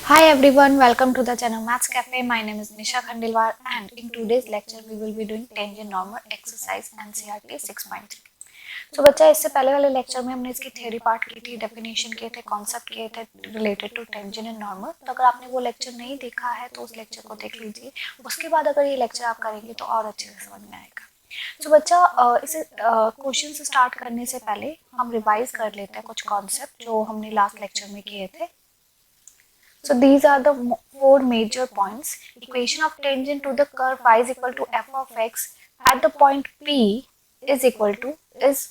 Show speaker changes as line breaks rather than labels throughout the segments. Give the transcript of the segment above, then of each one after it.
Hi everyone, welcome to the channel Maths Cafe. My name is Nisha Khandilwar and in today's lecture we will be doing tangent normal exercise NCERT 6.3. तो बच्चा इससे पहले वाले lecture में हमने इसकी theory part की थी, डेफिनेशन किए थे, कॉन्सेप्ट किए थे related to tangent and normal. तो अगर आपने वो लेक्चर नहीं देखा है तो उस लेक्चर को देख लीजिए। उसके बाद अगर ये लेक्चर आप करेंगे तो और अच्छे से समझ में आएगा। तो बच्चा इसे क्वेश्चन से स्टार्ट करने से पहले हम रिवाइज कर लेते हैं कुछ कॉन्सेप्ट जो हमने लास्ट लेक्चर में किए थे। So these are the four major points. Equation of tangent to the curve y is equal to f of x at the point P is equal to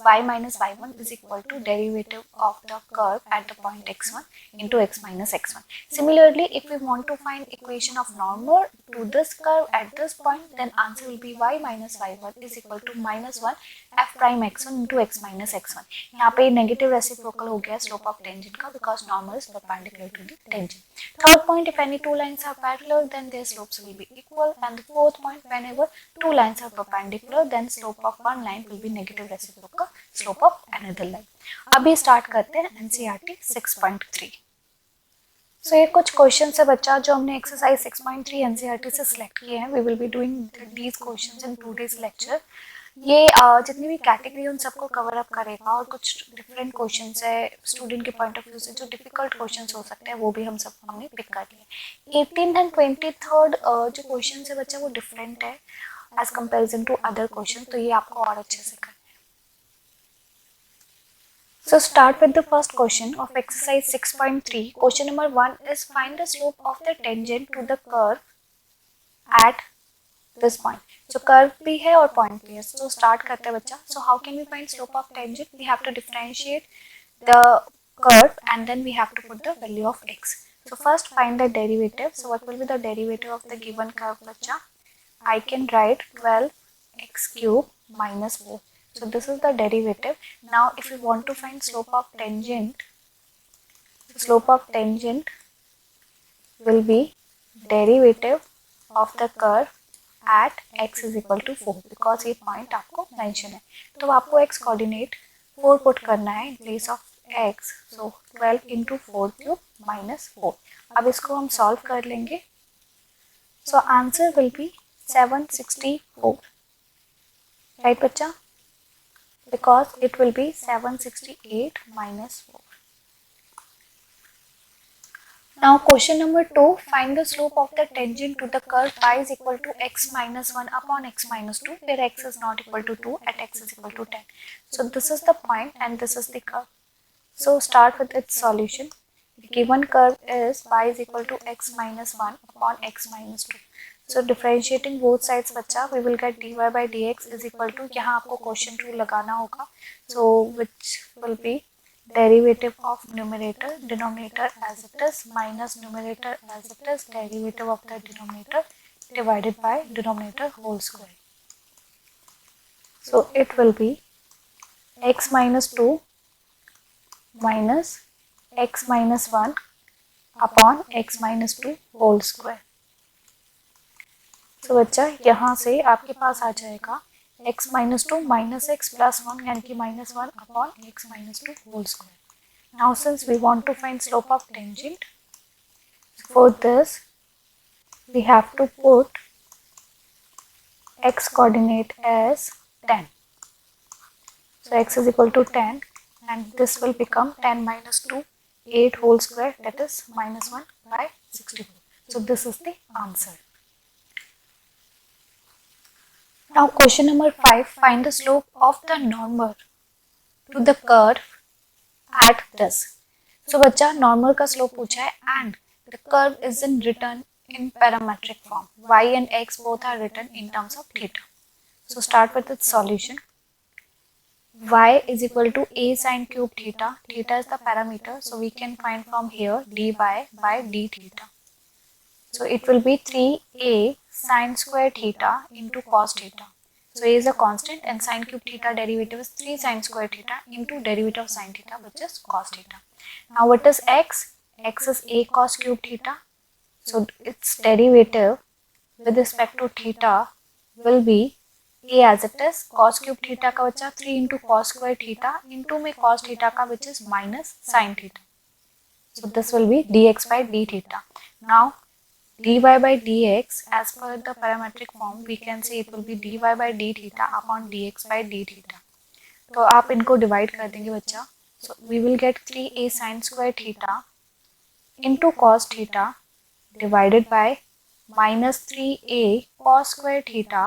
y minus y1 is equal to derivative of the curve at the point x1 into x minus x1. Similarly, if we want to find equation of normal to this curve at this point, then answer will be y minus y1 is equal to minus 1 f prime x1 into x minus x1. यहाँ पे negative reciprocal हो गया slope of tangent का because normal is perpendicular to the tangent. Third point, if any two lines are parallel, then their slopes will be equal. And the fourth point, whenever two lines are perpendicular, then slope of one line will be negative reciprocal slope of another line. अभी start करते हैं NCERT 6.3. So ये कुछ question है बच्चा जो हमने exercise 6.3 NCERT से सिलेक्ट किए हैं. We will be doing these questions in today's lecture. ये जितनी भी कैटेगरी उन सबको कवर अप करेगा और कुछ डिफरेंट क्वेश्चंस है स्टूडेंट के पॉइंट ऑफ व्यू से जो डिफिकल्ट क्वेश्चंस हो सकते हैं वो भी हम सब हमने पिक कर लिए। 18th एंड 23rd जो क्वेश्चंस है बच्चा वो डिफरेंट है as comparison to other question, तो ये आपको और अच्छे से करना है। So start with the first question of exercise 6.3. Question number 1 is find the slope of the tangent to the curve at this point. So curve भी है और point भी है. So start करते हैं बच्चा. So how can we find slope of tangent? We have to differentiate the curve and then we have to put the value of x. So first find the derivative. So what will be the derivative of the given curve बच्चा? I can write 12x cube minus 4. So this is the derivative. Now if we want to find slope of tangent will be derivative of the curve at x is equal to 4 because ये point आपको mention है, तो आपको x coordinate 4 put करना है in place of x. So 12 into 4 cube minus 4. अब इसको हम सॉल्व कर लेंगे. So answer will be 764. Right बच्चा, because it will be 768 minus 4. Now question number 2, find the slope of the tangent to the curve y is equal to x minus 1 upon x minus 2 where x is not equal to 2 at x is equal to 10. So this is the point and this is the curve. So start with its solution. The given curve is y is equal to x minus 1 upon x minus 2. So differentiating both sides बच्चा we will get dy by dx is equal to, यहाँ आपको question 2 लगाना होगा. So which will be derivative of numerator denominator as it is minus numerator as it is derivative of the denominator divided by denominator whole square. So it will be x minus 2 minus x minus 1 upon x minus 2 whole square. So बच्चा यहाँ से आपके पास आ जाएगा x minus 2 minus x plus 1 यानी कि minus 1 upon x minus 2 whole square. Now since we want to find slope of tangent, for this we have to put x coordinate as 10. So x is equal to 10 and this will become 10 minus 2, 8 whole square, that is minus 1 by 64. So this is the answer. Now question number 5, find the slope of the normal to the curve at this. So बच्चा normal का slope पूछा है and the curve is written in parametric form. Y and x both are written in terms of theta. So start with its solution. Y is equal to a sine cube theta. Theta is the parameter, so we can find from here dy by d theta. So it will be 3a sine square theta into cos theta. So a is a constant and sine cube theta derivative is 3 sine square theta into derivative of sine theta, which is cos theta. Now what is x? X is a cos cube theta. So its derivative with respect to theta will be a as it is cos cube theta का बचा 3 into cos square theta into में cos theta का which is minus sin theta. So this will be dx by d theta. Now dy by dx, as per the parametric form, we can say it will be dy by d theta upon dx by d theta. तो आप इनको divide कर देंगे बच्चा. So we will get 3a sin square theta into cos theta divided by minus 3a cos square theta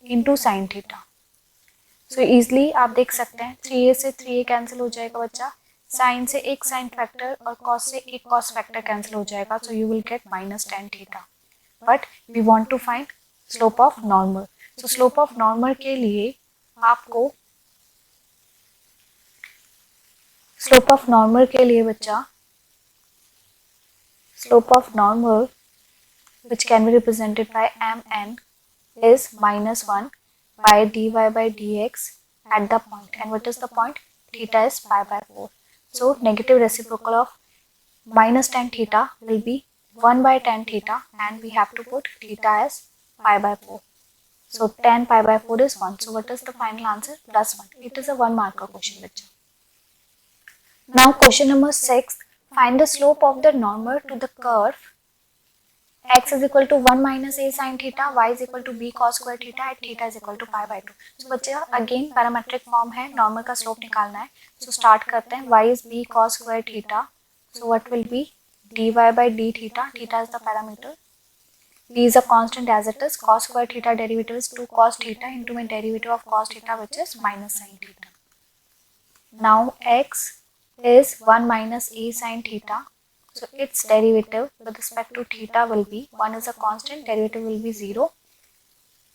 into sin theta. So easily आप देख सकते हैं 3a से 3a कैंसिल हो जाएगा बच्चा, sin से एक sin फैक्टर और cos से एक cos फैक्टर कैंसिल हो जाएगा. So you will get minus tan theta. But we want to find slope of normal. So slope of normal के लिए आपको slope of normal के लिए बच्चा slope of normal which can be represented by mn is minus 1 by dy by dx at the point. And what is the point? Theta is pi by 4. So negative reciprocal of minus tan theta will be 1 by tan theta, and we have to put theta as pi by 4. So tan pi by 4 is 1. So what is the final answer? Plus 1. It is a 1 marker question. Now question number 6. Find the slope of the normal to the curve x is equal to 1 minus a sin theta, y is equal to b cos square theta at theta is equal to pi by 2. So बच्चे again parametric form है, normal का slope निकालना है. So start करते हैं. y is b cos square theta. So what will be dy by d theta? Theta is the parameter. b is a constant as it is. Cos square theta derivative is 2 cos theta into my derivative of cos theta, which is minus sin theta. Now x is 1 minus a sin theta. So its derivative with respect to theta will be 1 is a constant, derivative will be 0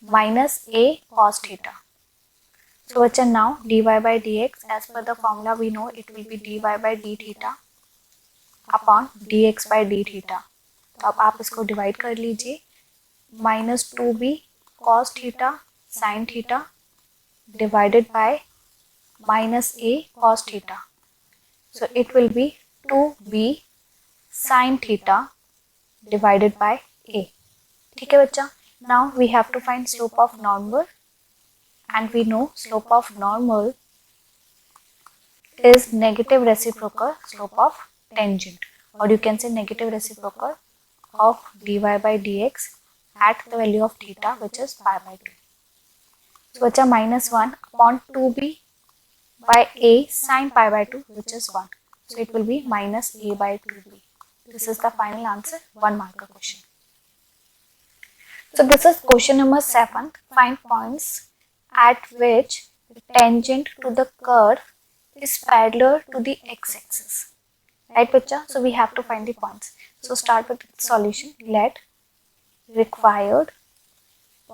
minus a cos theta. So what's now dy by dx, as per the formula we know it will be dy by d theta upon dx by d theta. तो अब आप इसको divide कर लीजिए. minus 2b cos theta sin theta divided by minus a cos theta. So it will be 2b sin theta divided by a. ठीक है बच्चा. Now we have to find slope of normal, and we know slope of normal is negative reciprocal slope of tangent, or you can say negative reciprocal of dy by dx at the value of theta, which is pi by 2. So बच्चा minus 1 upon 2b by a sin pi by 2, which is 1. So it will be minus a by 2b. This is the final answer, 1 marker question. So this is question number 7. Find points at which the tangent to the curve is parallel to the x-axis. Right, bachcha? So we have to find the points. So start with the solution. Let required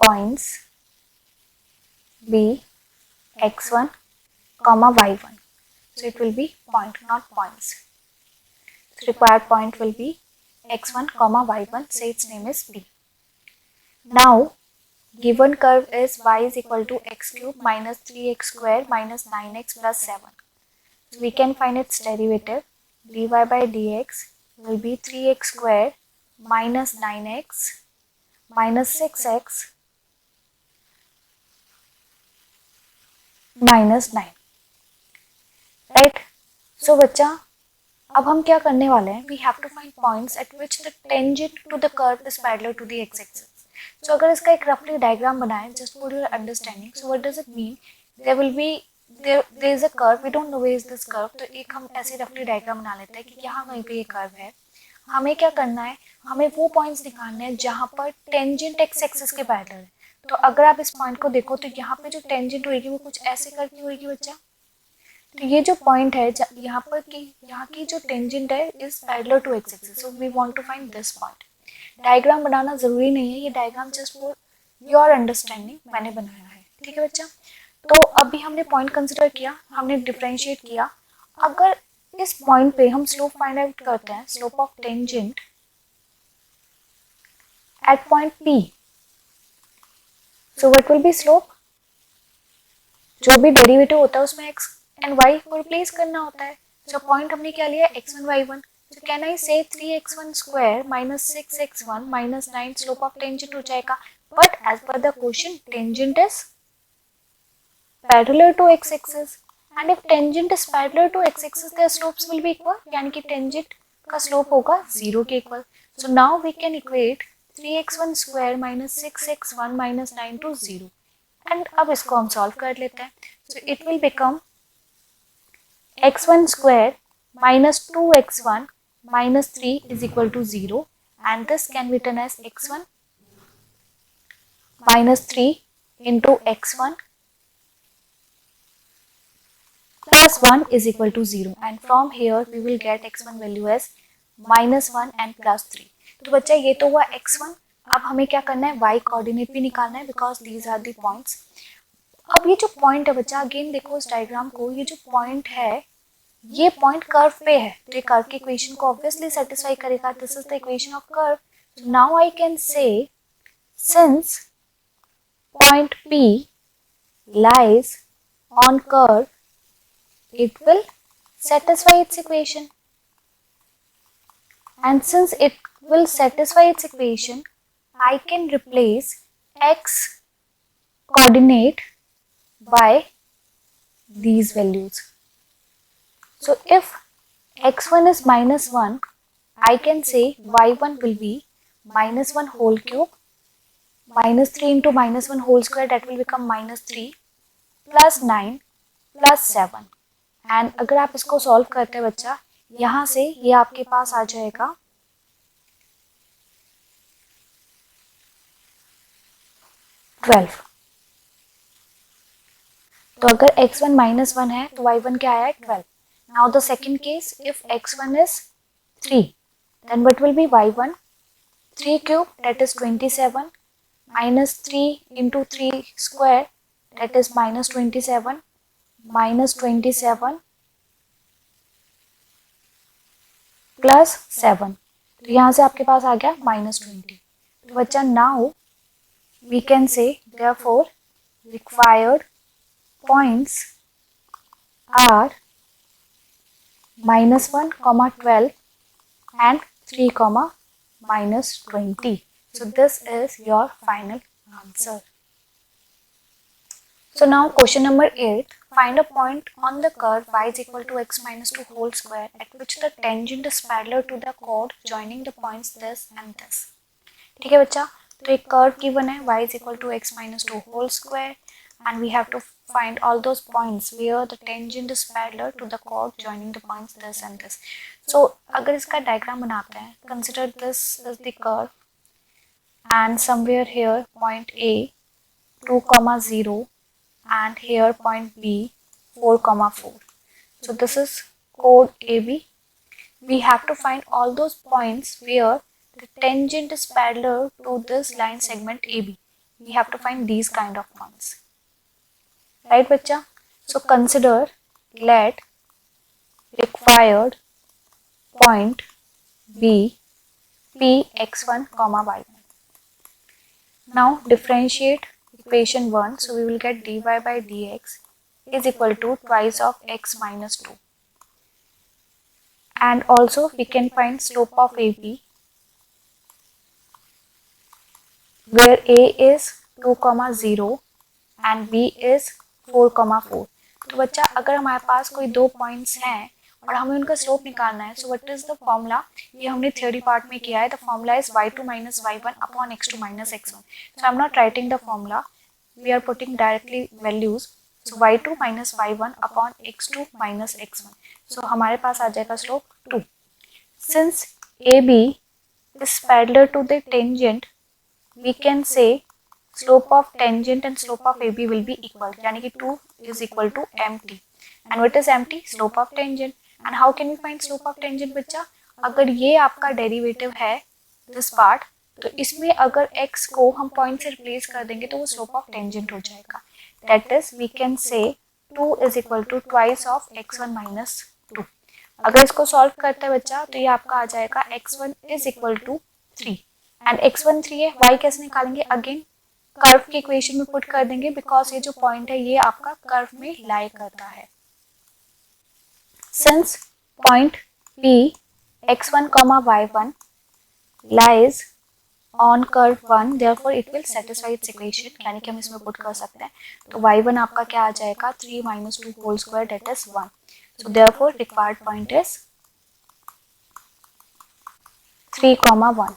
points be x1, y1. So it will be point, not points. The required point will be x1, y1. Say its name is b. Now, given curve is y is equal to x cube minus 3x square minus 9x plus 7. So we can find its derivative. dy by dx will be 3x square minus 9x minus 6x minus 9. Right? So बच्चा अब हम क्या करने वाले हैं? We have to find points at which the tangent to the curve is parallel to the x-axis. So अगर इसका एक roughly diagram बनाएं, just for your understanding. So what does it mean? There is a curve. We don't know where is this curve. तो एक हम ऐसे roughly diagram बना लेते हैं कि यहाँ कहीं पे ये curve है. हमें क्या करना है? हमें वो points निकालने हैं जहाँ पर tangent x-axis के parallel है. तो अगर आप इस point को देखो तो यहाँ पे जो tangent होगी वो कुछ ऐसे करके होगी बच्चा. तो ये जो पॉइंट है यहाँ पर कि यहाँ की जो टेंजेंट है is parallel to x axis. So we want to find this point. Diagram बनाना जरूरी नहीं है, ये diagram just for your understanding मैंने बनाया है. ठीक है बच्चा. तो अभी हमने पॉइंट कंसिडर किया, हमने डिफरेंशिएट किया. अगर इस पॉइंट पे हम स्लोप फाइंड आउट करते हैं, slope of tangent at point P, so what will be slope? जो भी डेरिवेटिव होता है उसमें एक्स एंड y को रिप्लेस करना होता है. जो पॉइंट हमने क्या लिया x1 y1. So can I say 3x1 square minus 6x1 minus 9 slope of tangent हो जाएगा. But as per the question, tangent is parallel to x-axis, and if tangent is parallel to x-axis, their slopes will be equal. यानी कि tangent का slope होगा 0 के इक्वल. So now we can equate 3x1 square minus 6x1 minus 9 to 0. And अब इसको हम solve कर लेते हैं. So it will become x1 square minus 2x1 minus 3 is equal to 0, and this can be written as x1 minus 3 into x1 plus 1 is equal to 0, and from here we will get x1 value as minus 1 and plus 3. तो बच्चा ये तो हुआ x1. अब हमें क्या करना है, y कोऑर्डिनेट भी निकालना है because these are the points. अब ये जो पॉइंट है बच्चा, अगेन देखो इस डायग्राम को, ये जो पॉइंट है ये पॉइंट कर्व पे है, तो ये कर्व की इक्वेशन को ऑब्वियसली सेटिस्फाई करेगा. This is the equation of curve. Now I can से since point P lies on curve, it will satisfy its equation, and since it will satisfy its equation, I can replace x coordinate by these values. So if x1 is minus 1, I can say y1 will be minus 1 whole cube, minus 3 into minus 1 whole square, that will become minus 3 plus 9 plus 7. And अगर आप इसको solve करते हैं बच्चा, यहाँ से ये आपके पास आ जाएगा 12. तो अगर x1 minus 1 है तो y1 क्या आया है 12. Now the second case, if x1 is 3, then what will be y1? 3 cube, that is 27, minus 3 into 3 square, that is minus 27, minus 27 plus 7. तो यहाँ से आपके पास आ गया minus 20. तो बच्चा now we can say therefore required points are minus 1, 12 and 3, minus 20. So this is your final answer. So now question number 8. Find a point on the curve y is equal to x minus 2 whole square at which the tangent is parallel to the chord joining the points this and this. ठीक है बच्चा, तो एक curve given है y is equal to x minus 2 whole square and we have to find all those points where the tangent is parallel to the chord joining the points this and this. So अगर इसका diagram बनाते हैं, consider this is the curve and somewhere here point A 2, 0 and here point B 4, 4. So this is chord AB. We have to find all those points where the tangent is parallel to this line segment AB. We have to find these kind of points. Right बच्चा? So consider let required point be P x1, y1. Now differentiate equation 1. So we will get dy by dx is equal to twice of x minus 2. And also we can find slope of AB where A is 2, 0 and B is 4, 4. तो बच्चा अगर हमारे पास कोई दो points हैं और हमें उनका स्लोप निकालना है, सो व्हाट इज द फॉर्मूला? ये हमने थ्योरी पार्ट में किया है. The formula is y2 minus y1 upon x2 minus x1. So I'm not writing the formula. We are putting directly values. So y2 minus y1 upon x2 minus x1. So हमारे पास आ जाएगा slope 2. Since AB is parallel to the tangent, we can say slope of tangent and slope of AB will be equal. यानी कि 2 is equal to mt. And what is mt? Slope of tangent. And how can we find slope of tangent बच्चा? अगर ये आपका derivative है this part, तो इसमें अगर x को हम पॉइंट से रिप्लेस कर देंगे तो वो स्लोप ऑफ टेंजेंट हो जाएगा. That is we can say 2 is equal to twice of x1 minus 2. अगर इसको सॉल्व करते हैं बच्चा तो ये आपका आ जाएगा x1 is equal to 3 and x1 3 है. y कैसे निकालेंगे? अगेन कर्व की इक्वेशन में पुट कर देंगे बिकॉज ये जो पॉइंट है ये आपका कर्व में लाई करता है. Since point P x1, y1 lies on curve 1, therefore it will satisfy its equation. यानी कि हम इसमें पुट कर सकते हैं. तो y1 आपका क्या आ जाएगा? 3 minus 2 whole square, that is 1. So therefore required point is 3,1।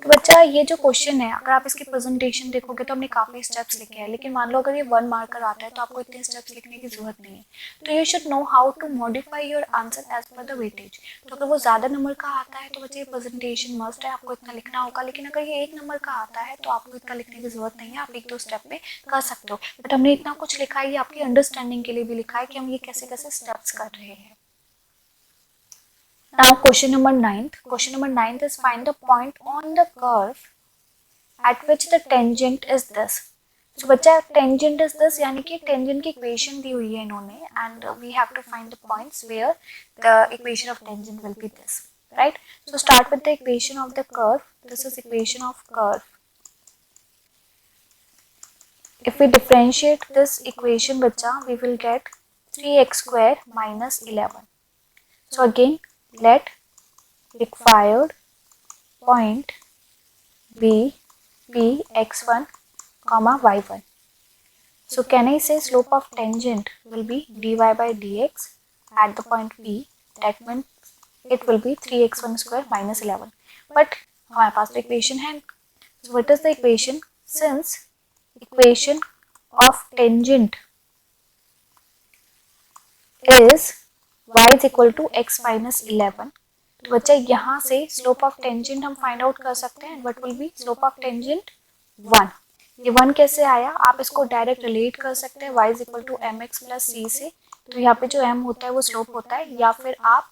तो बच्चा ये जो क्वेश्चन है, अगर आप इसकी प्रेजेंटेशन देखोगे तो हमने काफी स्टेप्स लिखे हैं, लेकिन मान लो अगर ये 1 मार्कर आता है तो आपको इतने स्टेप्स लिखने की जरूरत नहीं है। तो you should know how to modify your answer as per the weightage. तो अगर वो ज्यादा नंबर का आता है तो बच्चे ये प्रेजेंटेशन मस्ट है, आपको इतना लिखना होगा। लेकिन अगर ये 1 नंबर का आता है तो आपको इतना लिखने की जरूरत नहीं है, आप 1-2 स्टेप में कर सकते हो। बट हमने इतना कुछ लिखा है, ये आपकी अंडरस्टैंडिंग के लिए भी लिखा है कि हम ये कैसे कैसे स्टेप्स कर रहे हैं। Now question number 9. Question number 9 is find the point on the curve at which the tangent is this. So बच्चा tangent is this यानी कि tangent की equation दी हुई है इन्होंने, and we have to find the points where the equation of tangent will be this, right? So start with the equation of the curve. This is equation of curve. If we differentiate this equation बच्चा, we will get 3x square minus 11. So again let required point be p x1 comma y1. So can I say slope of tangent will be dy by dx at the point p, that means it will be 3x1 square minus 11. But हमारे पास तो equation है. So what is the equation? Since equation of tangent is y is equal to x minus 11, तो बच्चा यहाँ से slope of tangent हम find out कर सकते हैं. What will be slope of tangent? 1. ये 1 कैसे आया? आप इसको डायरेक्ट रिलेट कर सकते हैं y is equal to m x plus c से. तो यहाँ पे जो m होता है वो स्लोप होता है, या फिर आप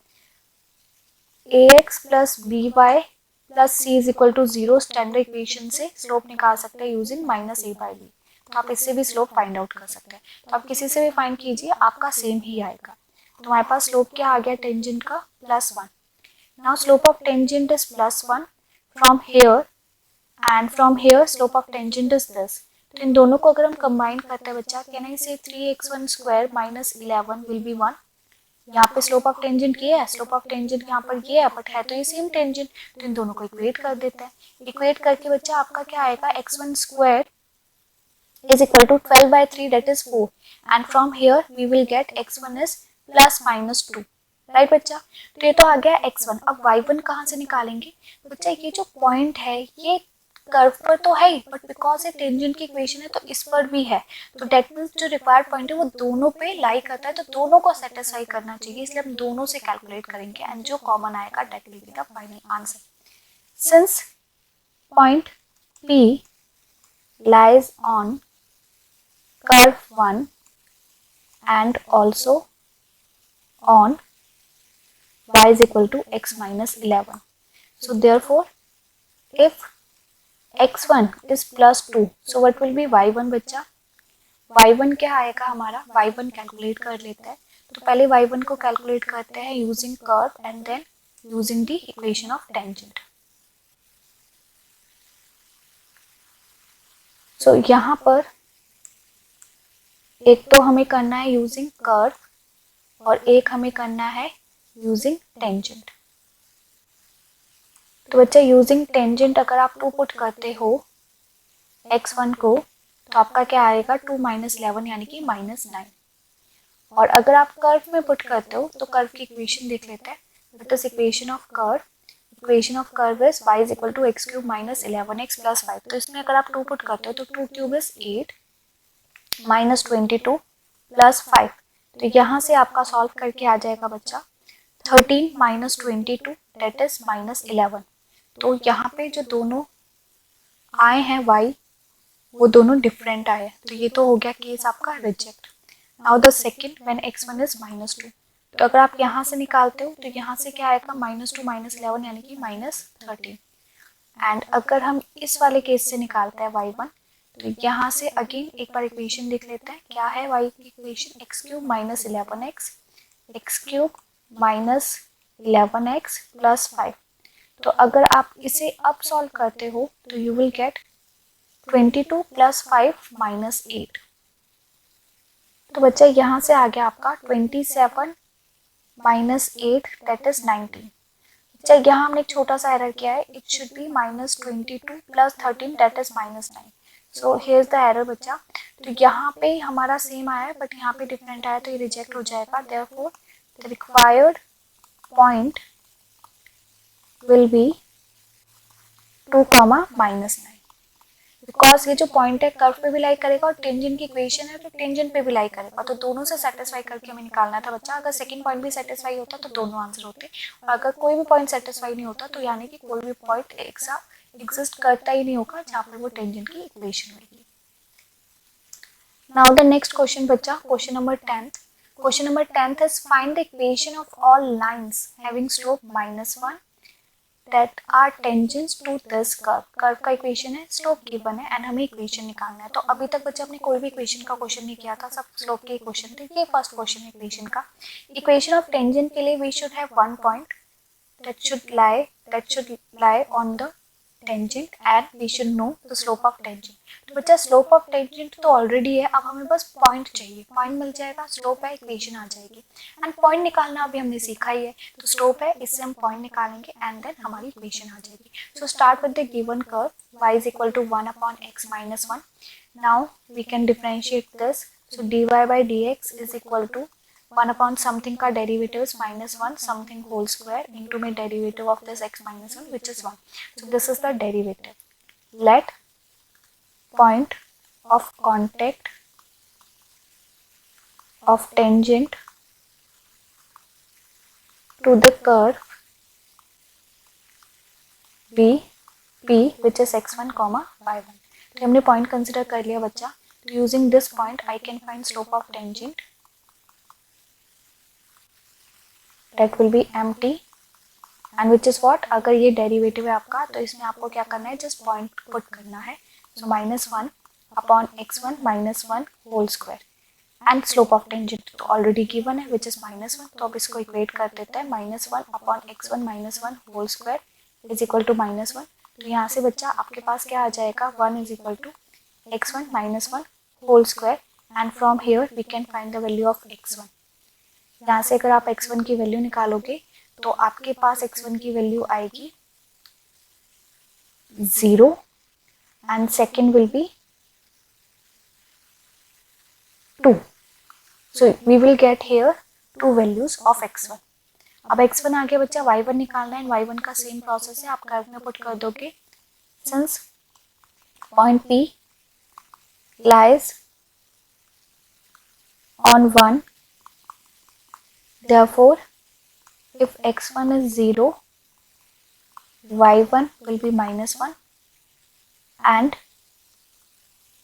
a x plus b y plus c is equal to 0 standard equation से स्लोप निकाल सकते हैं using minus a by b. तो आप इससे भी स्लोप फाइंड आउट कर सकते हैं. तो आप किसी से भी फाइंड कीजिए, आपका सेम ही आएगा. तो हमारे पास स्लोप क्या आ गया टेंजेंट का? +1. Now slope of tangent is +1 from here, and from here slope of tangent is this. तो इन दोनों को अगर हम कंबाइन करते हैं बच्चा, कैन आई से 3x1 square minus 11 will be 1. यहाँ पे स्लोप ऑफ टेंजेंट ये है, स्लोप ऑफ टेंजेंट यहाँ पर ये है, बट है तो ये सेम टेंजेंट. तो इन दोनों को इक्वेट कर देते हैं. इक्वेट करके बच्चा आपका क्या आएगा? x1 square is equal to 12 by 3, that is 4, and from here we will get x1 is plus minus 2. Right बच्चा? तो ये तो आ गया x1. अब y1 कहाँ से निकालेंगे बच्चा? ये जो पॉइंट है ये कर्व पर तो है, बट बिकॉज ये टेंजेंट की इक्वेशन है तो इस पर भी है. तो दैट मीन्स जो रिक्वायर्ड पॉइंट है वो दोनों पे लाई करता है, तो दोनों को सेटिस्फाई करना चाहिए, इसलिए हम दोनों से कैलकुलेट करेंगे, एंड जो कॉमन आएगा that will be the final answer. Since point P lies on curve 1 and also on y is equal to x minus 11. So therefore, if x1 is plus 2, so what will be y1 बच्चा? y1 क्या आएगा हमारा? y1 calculate कर लेते हैं. तो पहले y1 को कैलकुलेट करते हैं using curve and then using the equation of tangent. So यहाँ पर एक तो हमें करना है यूजिंग कर्व और एक हमें करना है यूजिंग टेंजेंट. तो बच्चा यूजिंग टेंजेंट अगर आप 2 पुट करते हो x1 को, तो आपका क्या आएगा? 2 माइनस 11 यानी कि -9. और अगर आप कर्व में पुट करते हो तो कर्व की इक्वेशन देख लेते हैं. That is equation of curve. Equation of curve is y is equal to x cube minus 11x plus 5. तो इसमें अगर आप 2 पुट करते हो तो 2 क्यूब इज 8 माइनस 22 प्लस 5. तो यहाँ से आपका सॉल्व करके आ जाएगा बच्चा 13 माइनस 22 दैट इज माइनस 11. तो यहाँ पे जो दोनों आए हैं y वो दोनों डिफरेंट आए. तो ये तो हो गया केस आपका reject. Now the second when x1 is -2. तो अगर आप यहाँ से निकालते हो तो यहाँ से क्या आएगा? -2 माइनस 11 यानी कि -13. एंड अगर हम इस वाले केस से निकालते हैं y1, तो यहाँ से अगेन एक बार इक्वेशन देख लेते हैं. क्या है y की equation? x cube minus 11x x cube minus 11x plus 5. तो अगर आप इसे अब सॉल्व करते हो तो you will gate 22 plus 5 minus 8. तो बच्चा यहाँ से आ गया आपका 27 माइनस 8 दैट इज 19. बच्चा यहाँ हमने एक छोटा सा एरर किया है. It should be -22 plus 13 that is -9. So here is the error बच्चा. तो यहाँ पे हमारा सेम आया है बट यहाँ पे डिफरेंट आया, तो ये रिजेक्ट हो जाएगा. Therefore the required point will be 2, -9। Because ये जो पॉइंट है कर्व पे भी लाई करेगा और टेंजेंट की इक्वेशन है तो टेंजेंट पे भी लाई करेगा, तो दोनों से सेटिस्फाई करके हमें निकालना था बच्चा। अगर सेकंड पॉइंट भी सेटिस्फाई होता तो दोनों आंसर होते, और अगर कोई भी पॉइंट सेटिस्फाई नहीं होता तो यानी कि कोई भी पॉइंट एग्जिस्ट करता ही नहीं होगा जहाँ पर वो टेंजेंट की इक्वेशन होगी। नाउ द नेक्स्ट क्वेश्चन बच्चा, question number 10th। Question number 10th is find the equation of all lines having slope -1 that are tangents to this curve। Curve का इक्वेशन है, स्लोप गिवन है and हमें equation निकालना है। तो अभी तक बच्चे अपने कोई भी इक्वेशन का क्वेश्चन नहीं किया था, सब स्लोप के इक्वेशन थे। ये फर्स्ट क्वेश्चन है इक्वेशन का। इक्वेशन ऑफ टेंजेंट के लिए we should have one point that should lie on the tangent and we should know the slope of tangent। तो बच्चा स्लोप ऑफ टेंजेंट तो ऑलरेडी है, अब हमें बस पॉइंट चाहिए, पॉइंट मिल जाएगा, स्लोप है, इक्वेशन आ जाएगी। एंड पॉइंट निकालना अभी हमने सीखा ही है, तो स्लोप है, इससे हम पॉइंट निकालेंगे एंड देन हमारी इक्वेशन आ जाएगी। So start with the given curve y is equal to 1/x minus 1। Now we can differentiate this. सो dy by dx is equal to 1 something का derivative -1 something whole square into my derivative of this x minus 1 which is 1। So this is the derivative. Let point of contact of tangent to the curve be p which is x1, y1। तो हमने point consider कर लिया बच्चा। तो using this point I can find slope of tangent, that will be mt and which is what, अगर ये derivative है आपका तो इसमें आपको क्या करना है, जस्ट पॉइंट पुट करना है। So -1/x1 -1 whole square and slope of tangent तो ऑलरेडी गिवन है विच इज -1। तो अब इसको इक्वेट कर देते हैं, -1/x1 -1 whole square is equal to -1। तो यहाँ से बच्चा आपके पास क्या आ जाएगा, 1 is equal to x1 -1 whole square and from here we can find the value of x1। यहाँ से अगर आप x1 की वैल्यू निकालोगे तो आपके पास x1 की वैल्यू आएगी 0 and second will be 2। So we will get here 2 values of x1। अब x1 आ गया बच्चा, y1 निकालना है, y1 का सेम प्रोसेस है, आप कर्व में पुट कर दोगे। Since point P lies on 1, therefore if x1 is 0 y1 will be -1 and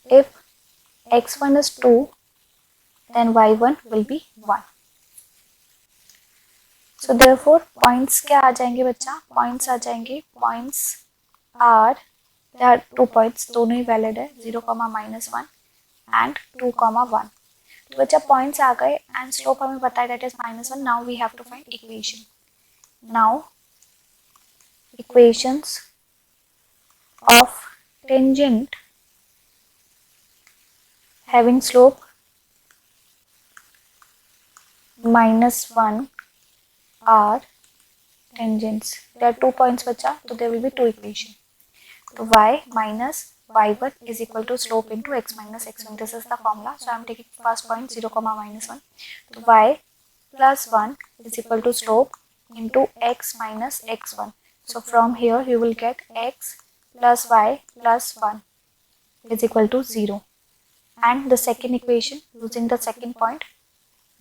if x1 is 2 then y1 will be 1। so therefore points क्या आ जाएंगे बच्चा, points आ जाएंगे, points are there are 2 points, दोनों ही valid है, 0, -1 and 2, 1। तो बच्चा points आ गए and slope हमें पता है that is -1। Now we have to find equation. Now equations of tangent having slope -1 are tangents. There are 2 points बच्चा, तो देयर विल बी 2 इक्वेशन। तो y minus y1 is equal to slope into x minus x1। This is the formula. So I am taking first point 0, -1. So y plus 1 is equal to slope into x minus x1। So from here you will get x plus y plus 1 is equal to 0। And the second equation using the second point,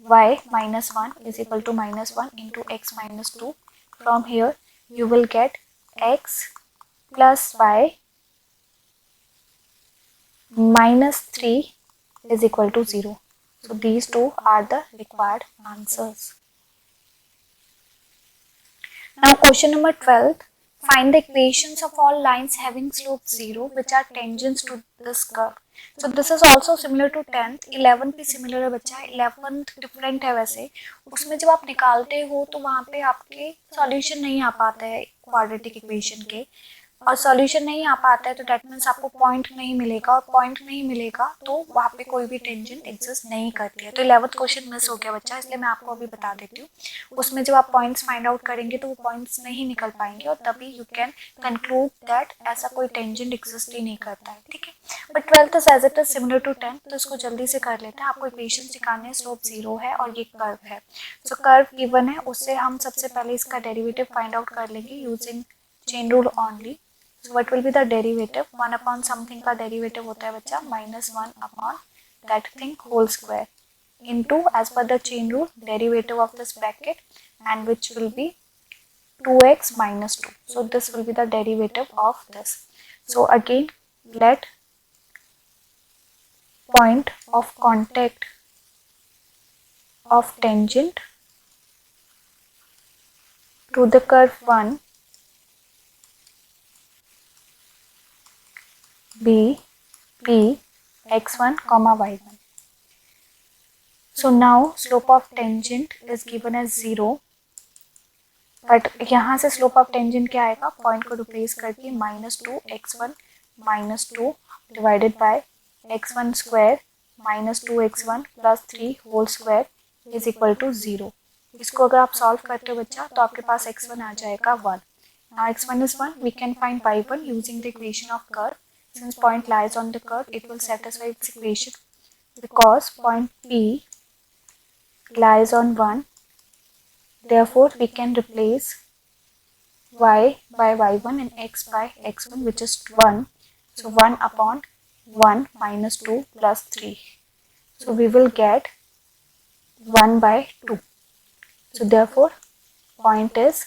y minus 1 is equal to -1 into x minus 2। From here you will get x plus y minus 3 is equal to 0। So these two are the required answers. Now question number 12, find the equations of all lines having slope 0 which are tangents to this curve। So this is also similar to 10th, 11th भी similar है बच्चा, 11th different है वैसे। उसमें जब आप निकालते हो तो वहाँ पे आपके सॉल्यूशन नहीं आ पाता है क्वाड्रेटिक इक्वेशन के, और सॉल्यूशन नहीं आ पाता है तो डेट मीन्स आपको पॉइंट नहीं मिलेगा, और पॉइंट नहीं मिलेगा तो वहाँ पे कोई भी टेंजेंट एग्जिस्ट नहीं करती है। तो 11th क्वेश्चन मिस हो गया बच्चा, इसलिए मैं आपको अभी बता देती हूँ। उसमें जब आप पॉइंट्स फाइंड आउट करेंगे तो वो पॉइंट्स नहीं निकल पाएंगे, और तभी यू कैन कंक्लूड दैट ऐसा कोई टेंजेंट एग्जिस्ट ही नहीं करता है, ठीक है। But 12th is as it is similar to 10th, तो इसको जल्दी से कर लेते हैं। आपको इक्वेशन निकालने, स्लोप 0 है और ये कर्व है। सो कर्व गिवन है, उससे हम सबसे पहले इसका डेरिवेटिव फाइंड आउट कर लेंगे using chain rule only. So what will be the derivative? 1 upon something का derivative होता है बच्चा -1 upon that thing whole square into, as per the chain rule, derivative of this bracket, and which will be 2x minus 2. So this will be the derivative of this. So again, let point of contact of tangent to the curve 1 be p x1 comma y1. So now slope of tangent is given as 0, but यहाँ से slope of tangent क्या आएगा? Point को replace करके -2x1 -2 divided by x1 square -2x1 plus 3 whole square is equal to 0. इसको अगर आप solve करते हो बच्चा तो आपके पास x1 आ जाएगा 1. Now x1 is 1, we can find y1 using the equation of curve. Since point lies on the curve, it will satisfy its equation because point P lies on 1. Therefore, we can replace y by y1 and x by x1, which is 1. So 1 upon 1 minus 2 plus 3. So we will get 1 by 2. So therefore, point is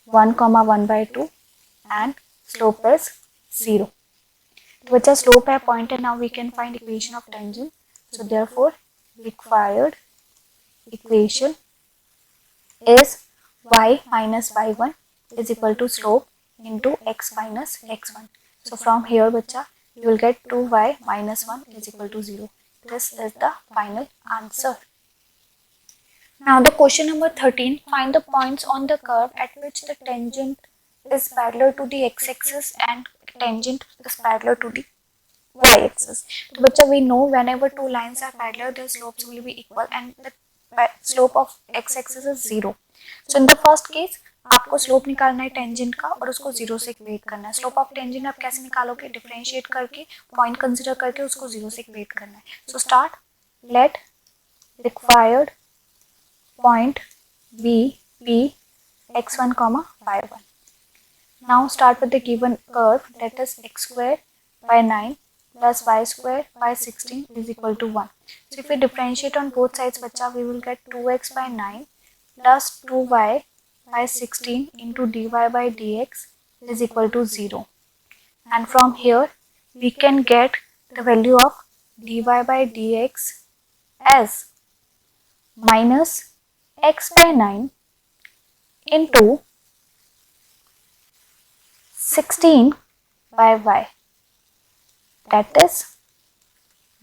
1 comma 1 by 2 and slope is 0. तो बच्चा slope है, point है. Now we can find equation of tangent. So therefore, required equation is y minus y1 is equal to slope into x minus x1. So from here बच्चा you will get 2y minus 1 is equal to 0. This is the final answer. Now the question number 13, find the points on the curve at which the tangent is parallel to the x-axis and tangent is parallel to the y-axis. तो बच्चा we know whenever two lines are parallel, their slopes will be equal and the slope of x-axis is 0. So in the first case आपको slope निकालना है tangent का और उसको 0 से equate करना है. स्लोप ऑफ टेंजेंट आप कैसे निकालोगे? डिफरेंशिएट करके, पॉइंट कंसीडर करके उसको 0 से इक्वेट करना है. So start, let required point be P x1 comma y1. Now start with the given curve, that is x square by 9 plus y square by 16 is equal to 1. So if we differentiate on both sides बच्चा, we will get 2x by 9 plus 2y by 16 into dy by dx is equal to 0. And from here we can get the value of dy by dx as minus x by 9 into 16 by y. That is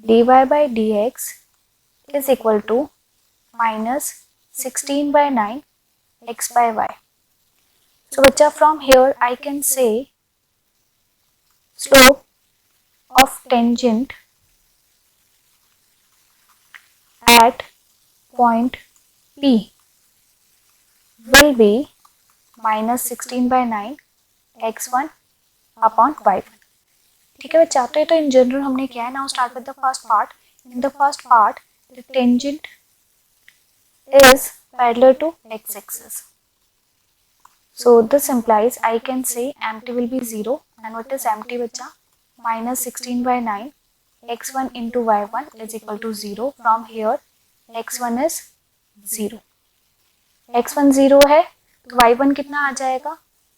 dy by dx is equal to minus 16 by 9 x by y. So बच्चा from here I can say slope of tangent at point P will be minus 16 by 9 x1 upon y1. ठीक है बच्चा, तो in general हमने क्या है. Now start with the first part. In the first part the tangent is parallel to x-axis. So this implies I can say empty will be 0. And what is empty बच्चा? Minus 16 by 9 x1 into y1 is equal to 0. From here x1 is 0. x1 0 है तो y1 कितना आ जाएगा?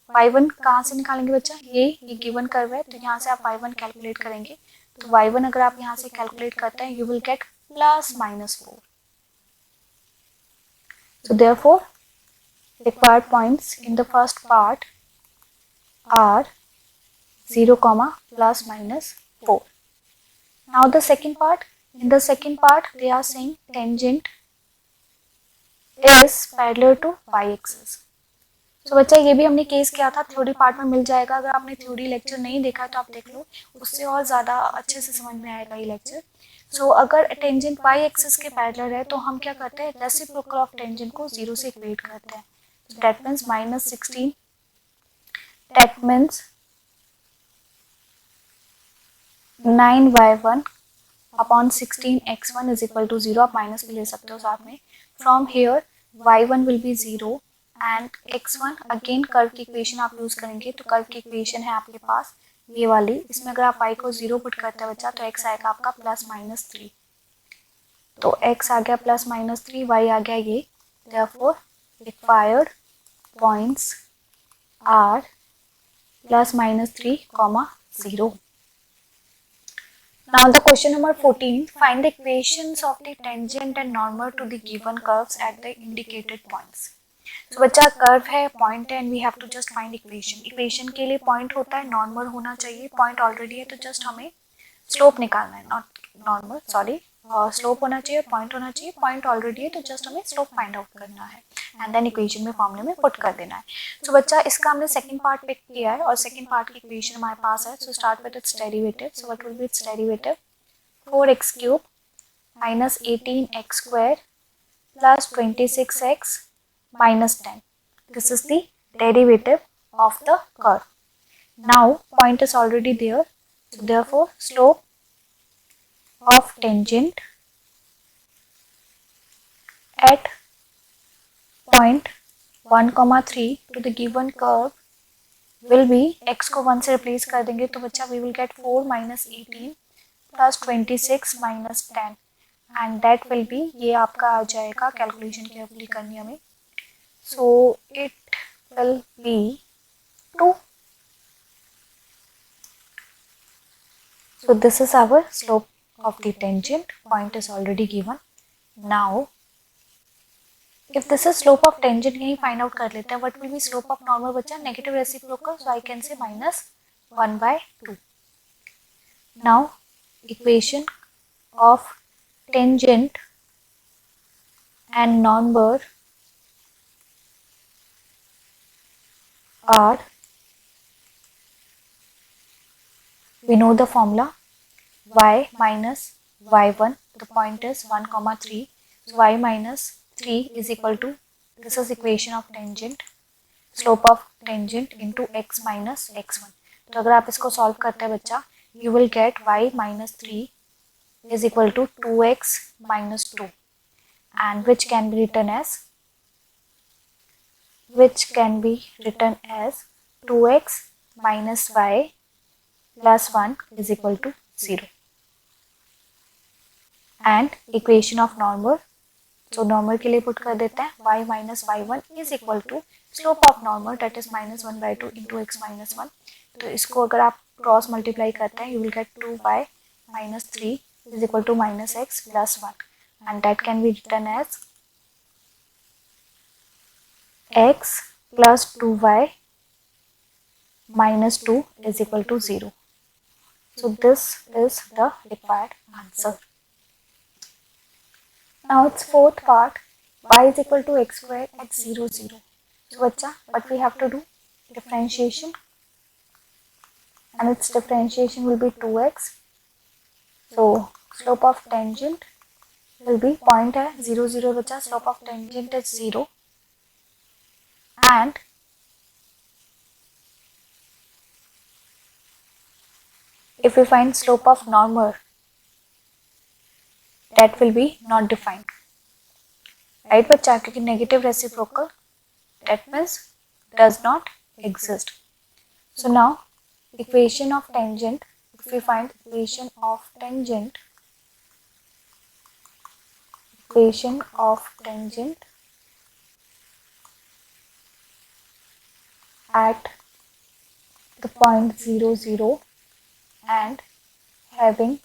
y1 कहाँ से निकालेंगे बच्चा? ये गिवन कर्व है तो यहाँ से आप y1 कैलकुलेट करेंगे. तो y1 अगर आप यहाँ से कैलकुलेट करते हैं, you will get plus minus 4. So therefore, required points in the first part are 0, plus minus 4. Now the second part. In the second part, they are saying tangent is parallel to y-axis. So बच्चा ये भी हमने case किया था, theory part में मिल जाएगा. अगर आपने थ्योरी लेक्चर नहीं देखा तो आप देख लो, उससे और ज़्यादा अच्छे से समझ में आएगा ये लेक्चर. सो अगर टेंजेंट y एक्सिस के पैरेलल है तो हम क्या करते हैं? रेसिप्रोकल ऑफ टेंजेंट को 0 से इक्वेट करते हैं. So that means minus 16. That means 9y1 upon 16x1 is equal to 0. आप माइनस भी ले सकते हो साथ में. From here y1 will be 0 and x1 again curve की इक्वेशन आप यूज करेंगे, तो कर्व की इक्वेशन है आपके पास ये वाली, इसमें अगर आप y को 0 पुट करते हैं बच्चा तो x आएगा आपका +-3, तो x आ गया +-3, y आ गया ये, therefore required points are +-3, 0. Now the question number 14, find the equations of the tangent and normal to the given curves at the indicated points. तो बच्चा कर्व है, पॉइंट है, and we have to just find equation. Equation के लिए point होता है, normal होना चाहिए, पॉइंट ऑलरेडी है तो जस्ट हमें स्लोप निकालना है, नॉट नॉर्मल, सॉरी, स्लोप होना चाहिए, पॉइंट होना चाहिए, पॉइंट ऑलरेडी है तो जस्ट हमें स्लोप फाइंड आउट करना है एंड देन इक्वेशन में फॉर्मूले में पुट कर देना है. तो बच्चा इसका हमने सेकंड पार्ट पिक किया है और सेकंड पार्ट की इक्वेशन हमारे पास है. So start with its derivative. So what will be it's derivative? 4x³ minus 18x² plus 26x minus 10. This is the derivative of the curve. Now point is already there, so therefore slope of tangent at point 1,3 to the given curve will be, x को 1 से replace कर देंगे तो बच्चा we will get 4 minus 18 plus 26 minus 10 and that will be, ये आपका आ जाएगा, calculation carefully करनी हमें, so it will be 2. So this is our slope of the tangent, point is already given. Now if this is slope of tangent, यही find out कर लेते हैं. what will be slope of normal बच्चा? negative reciprocal, so I can say -1/2. now equation of tangent and normal are, we know the formula, y minus y1, the point is 1,3, so y minus 3 is equal to, this is equation of tangent, slope of tangent into x minus x1. तो अगर आप इसको solve करते हैं बच्चा, you will get y minus 3 is equal to 2x minus 2 and which can be written as 2x minus y plus 1 is equal to 0. and equation of normal, so normal के लिए put कर देते हैं, y minus y1 is equal to slope of normal, that is -1/2 into x minus 1. तो इसको अगर आप cross multiply करते हैं, you will get 2y minus 3 is equal to -x plus 1 and that can be written as x plus 2y minus 2 is equal to 0. So this is the required answer. Now its fourth part, y is equal to x square at 0, 0. So बच्चा, what we have to do? Differentiation, and its differentiation will be 2x. So slope of tangent will be, point है 0, 0 बच्चा, slope of tangent is 0 and if we find slope of normal, that will be not defined, right बच्चा, क्योंकि negative reciprocal, that means does not exist. So now equation of tangent, if we find equation of tangent at the point 0, 0 and having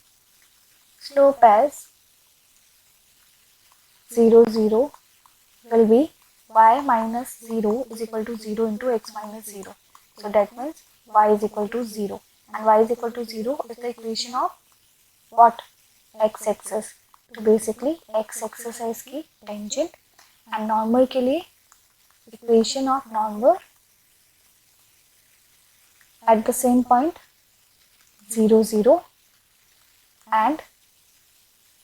slope as 0, 0 will be y minus 0 is equal to 0 into x minus 0. So that means y is equal to 0 and y is equal to 0 is the equation of what? x axis. तो basically x axis है इसकी tangent and normal के लिए equation of normal at the same point 0, 0 and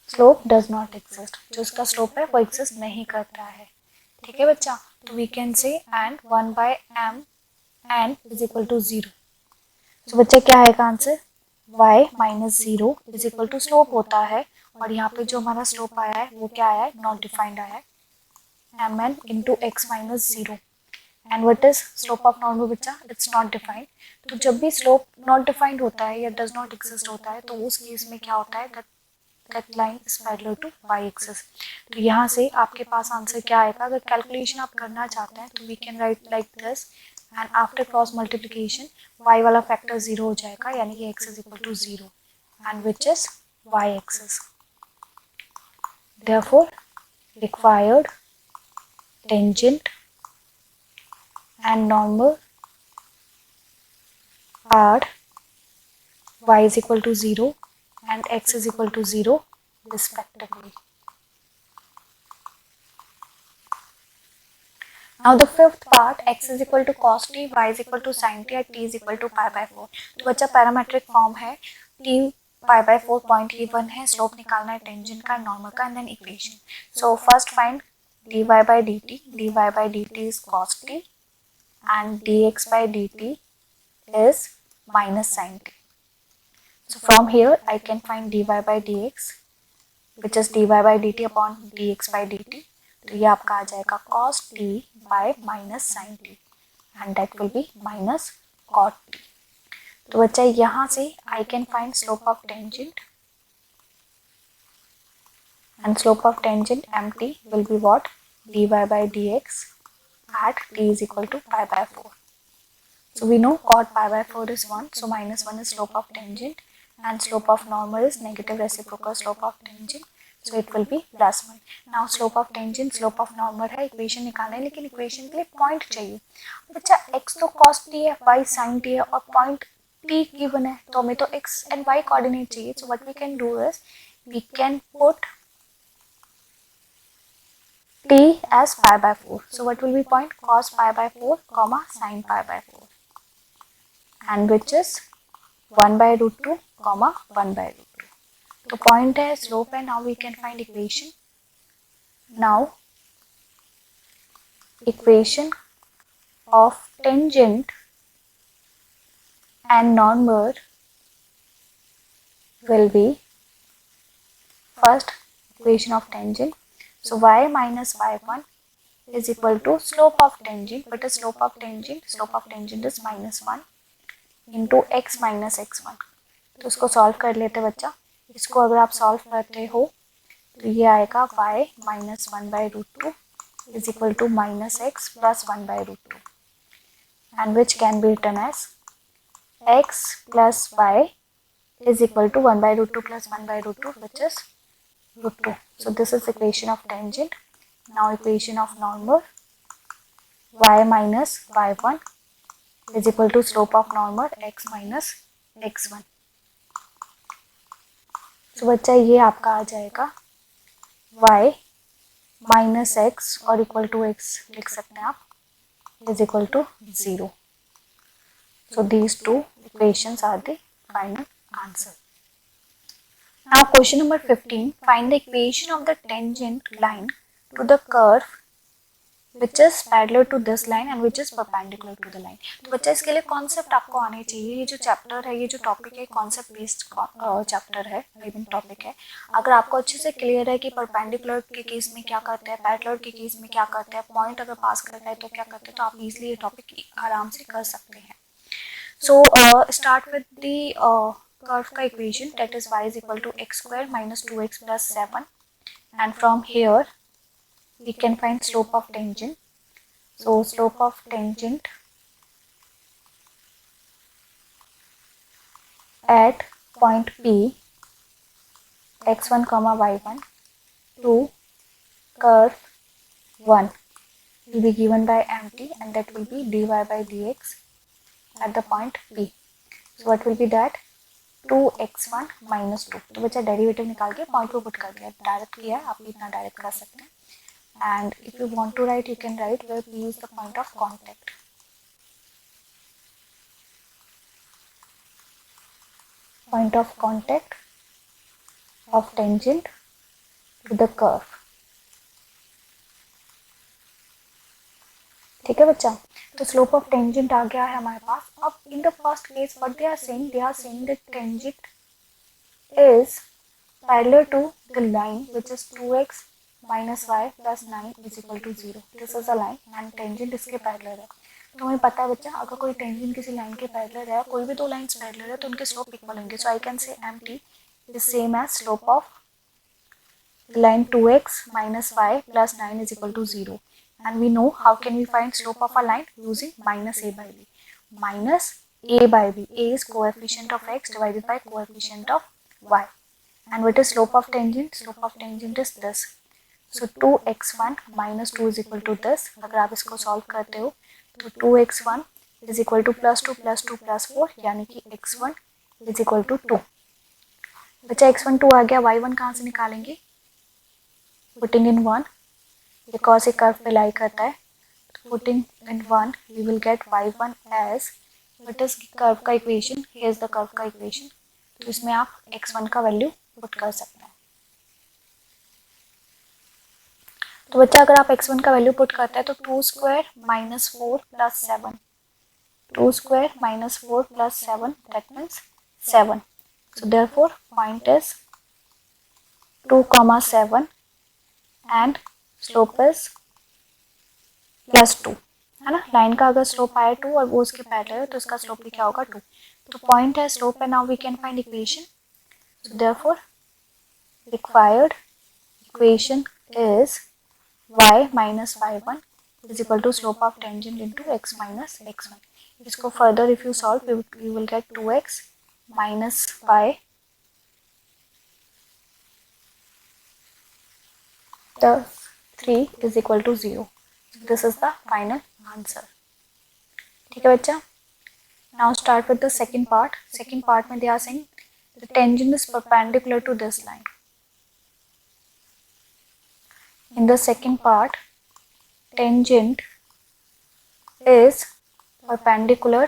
slope does not exist. जो इसका slope है वो exist नहीं करता है, ठीक है बच्चा. तो we can say and 1/m and is equal to 0. तो बच्चा क्या आएगा answer? y minus 0 is equal to slope होता है और यहाँ पे जो हमारा slope आया है वो क्या आया है? नॉट डिफाइंड आया है, mn into x minus 0. And what is slope of normal बच्चा? It's not defined. तो जब भी स्लोप नॉट डिफाइंड होता है या डज नॉट एग्जिस्ट होता है तो उस केस में क्या होता है, that line is parallel to Y axis. तो यहाँ से आपके पास आंसर क्या आएगा? अगर कैलकुलेशन आप करना चाहते हैं तो we can write like this, and after cross multiplication Y वाला फैक्टर 0 हो जाएगा, यानी कि x is equal to 0 and which is Y axis. therefore required tangent and normal are y is equal to 0 and x is equal to 0 respectively. Now the fifth part, x is equal to cos t, y is equal to sin t, and t is equal to pi by 4. तो बच्चा parametric form है, t pi by 4 point ही 1 है, slope निकालना है tangent का, normal का, and then equation. So first find dy by dt. dy by dt is cos t and dx by dt is minus sin t. So from here I can find dy by dx which is dy by dt upon dx by dt. तो ये आपका आ जाएगा cos t by minus sin t and that will be minus cot t. तो बच्चा यहाँ से I can find slope of tangent and slope of tangent mt will be what? dy by dx at t is equal to pi by 4. So we know cot pi by 4 is 1, so minus 1 is slope of tangent and slope of normal is negative reciprocal slope of tangent, so it will be plus 1. Now slope of tangent, slope of normal है, equation निकालना है, लेकिन equation के लिए point चाहिए। बच्चा x तो cos t है, y sin t है और पॉइंट t गिवन है, तो हमें तो x and y कोऑर्डिनेट चाहिए। So what we can do is we can put t as pi by 4. So what will be point? Cos pi by 4 comma sin pi by 4 and which is 1 by root 2 comma 1 by root 2. तो point है, slope है, now we can find equation. Now equation of tangent and normal will be first equation of tangent. So y minus y1 is equal to slope of tangent. What is slope of tangent? Slope of tangent is minus 1 into x minus x1. तो इसको solve कर लेते बच्चा। इसको अगर आप solve करते हो तो ये आएगा y minus 1 by root 2 is equal to minus x plus 1 by root 2 and which can be written as x plus y is equal to 1 by root 2 plus 1 by root 2 which is root 2. So this is equation of tangent. Now equation of normal, y minus y1 is equal to slope of normal x minus x1. So बच्चा ये आपका आ जाएगा y minus x और equal to x लिख सकते हैं आप is equal to 0. So these two equations are the final answer. Now question number 15, find the equation of the tangent line to the curve which is parallel to this line and which is perpendicular to the line. तो बच्चा इसके लिए concept आपको आने चाहिए। ये जो chapter है, ये जो टॉपिक है, कॉन्सेप्ट बेस्ड चैप्टर है, इवन टॉपिक है। अगर आपको अच्छे से क्लियर है कि परपेंडिकुलर के केस में क्या करते हैं, पैरेलल के केस में क्या करते हैं, पॉइंट अगर पास करता है तो क्या करते हैं, तो आप इजिली ये टॉपिक आराम से कर सकते हैं। सो स्टार्ट विद द curve का equation, that is y is equal to x square minus 2x plus 7 and from here we can find slope of tangent. So slope of tangent at point P x1 comma y1 to curve 1 will be given by mt and that will be dy by dx at the point P. So what will be that? 2x1 minus 2. तो बच्चा derivative निकाल के point को put कर दिया, direct किया है, आप इतना डायरेक्ट कर सकते हैं। And if you want to write you can write where P is the point of contact. Point of contact of tangent to the curve. ठीक है बच्चा, तो स्लोप ऑफ टेंजेंट आ गया है हमारे पास। अब in the first case what they are saying that tangent is parallel to the line which is 2x -y plus 9 is equal to 0. This is a line and tangent इसके parallel है. तो हमें पता है बच्चा, अगर कोई टेंजेंट किसी लाइन के पैरेलल है, कोई भी दो लाइंस पैरेलल है, तो उनके स्लोप इक्वल होंगे. So I can say MT is same as slope of line 2x minus y plus 9 is equal to 0. And we know how can we find slope of a line using minus a by b. Minus a by b. A is coefficient of x divided by coefficient of y. And what is slope of tangent? Slope of tangent is this. So 2x1 minus 2 is equal to this. अगर आप इसको solve करते हो तो 2x1 is equal to plus 2 plus 2 plus 4 यानी कि x1 is equal to 2. बच्चा x1 2 आ गया, y1 कहाँ से निकालेंगे? Putting in 1 because ये कर्व पे लाई करता है. Putting in 1 we will get y1 as what is curve का equation. Here is the curve का इक्वेशन. तो इसमें आप x1 का वैल्यू पुट कर सकते हैं. तो बच्चा अगर आप x1 का वैल्यू पुट करते हैं तो 2 square minus 4 plus 7, 2 square minus 4 plus 7 that means 7. So therefore point is 2,7 and slope is plus 2, है ना. लाइन का अगर स्लोप आया 2 और वो उसके पैरेलल है तो इसका स्लोप भी क्या होगा 2. तो पॉइंट है, स्लोप है. Now we can find equation. So therefore required equation is y minus y1 is equal to slope of tangent into x minus x1. इसको further if you solve we will get 2x minus y the 3 is equal to 0. This is the final answer. ठीक है बच्चा. Now start with the second part. Second part में they are saying the tangent is perpendicular to this line. In the second part, tangent is perpendicular.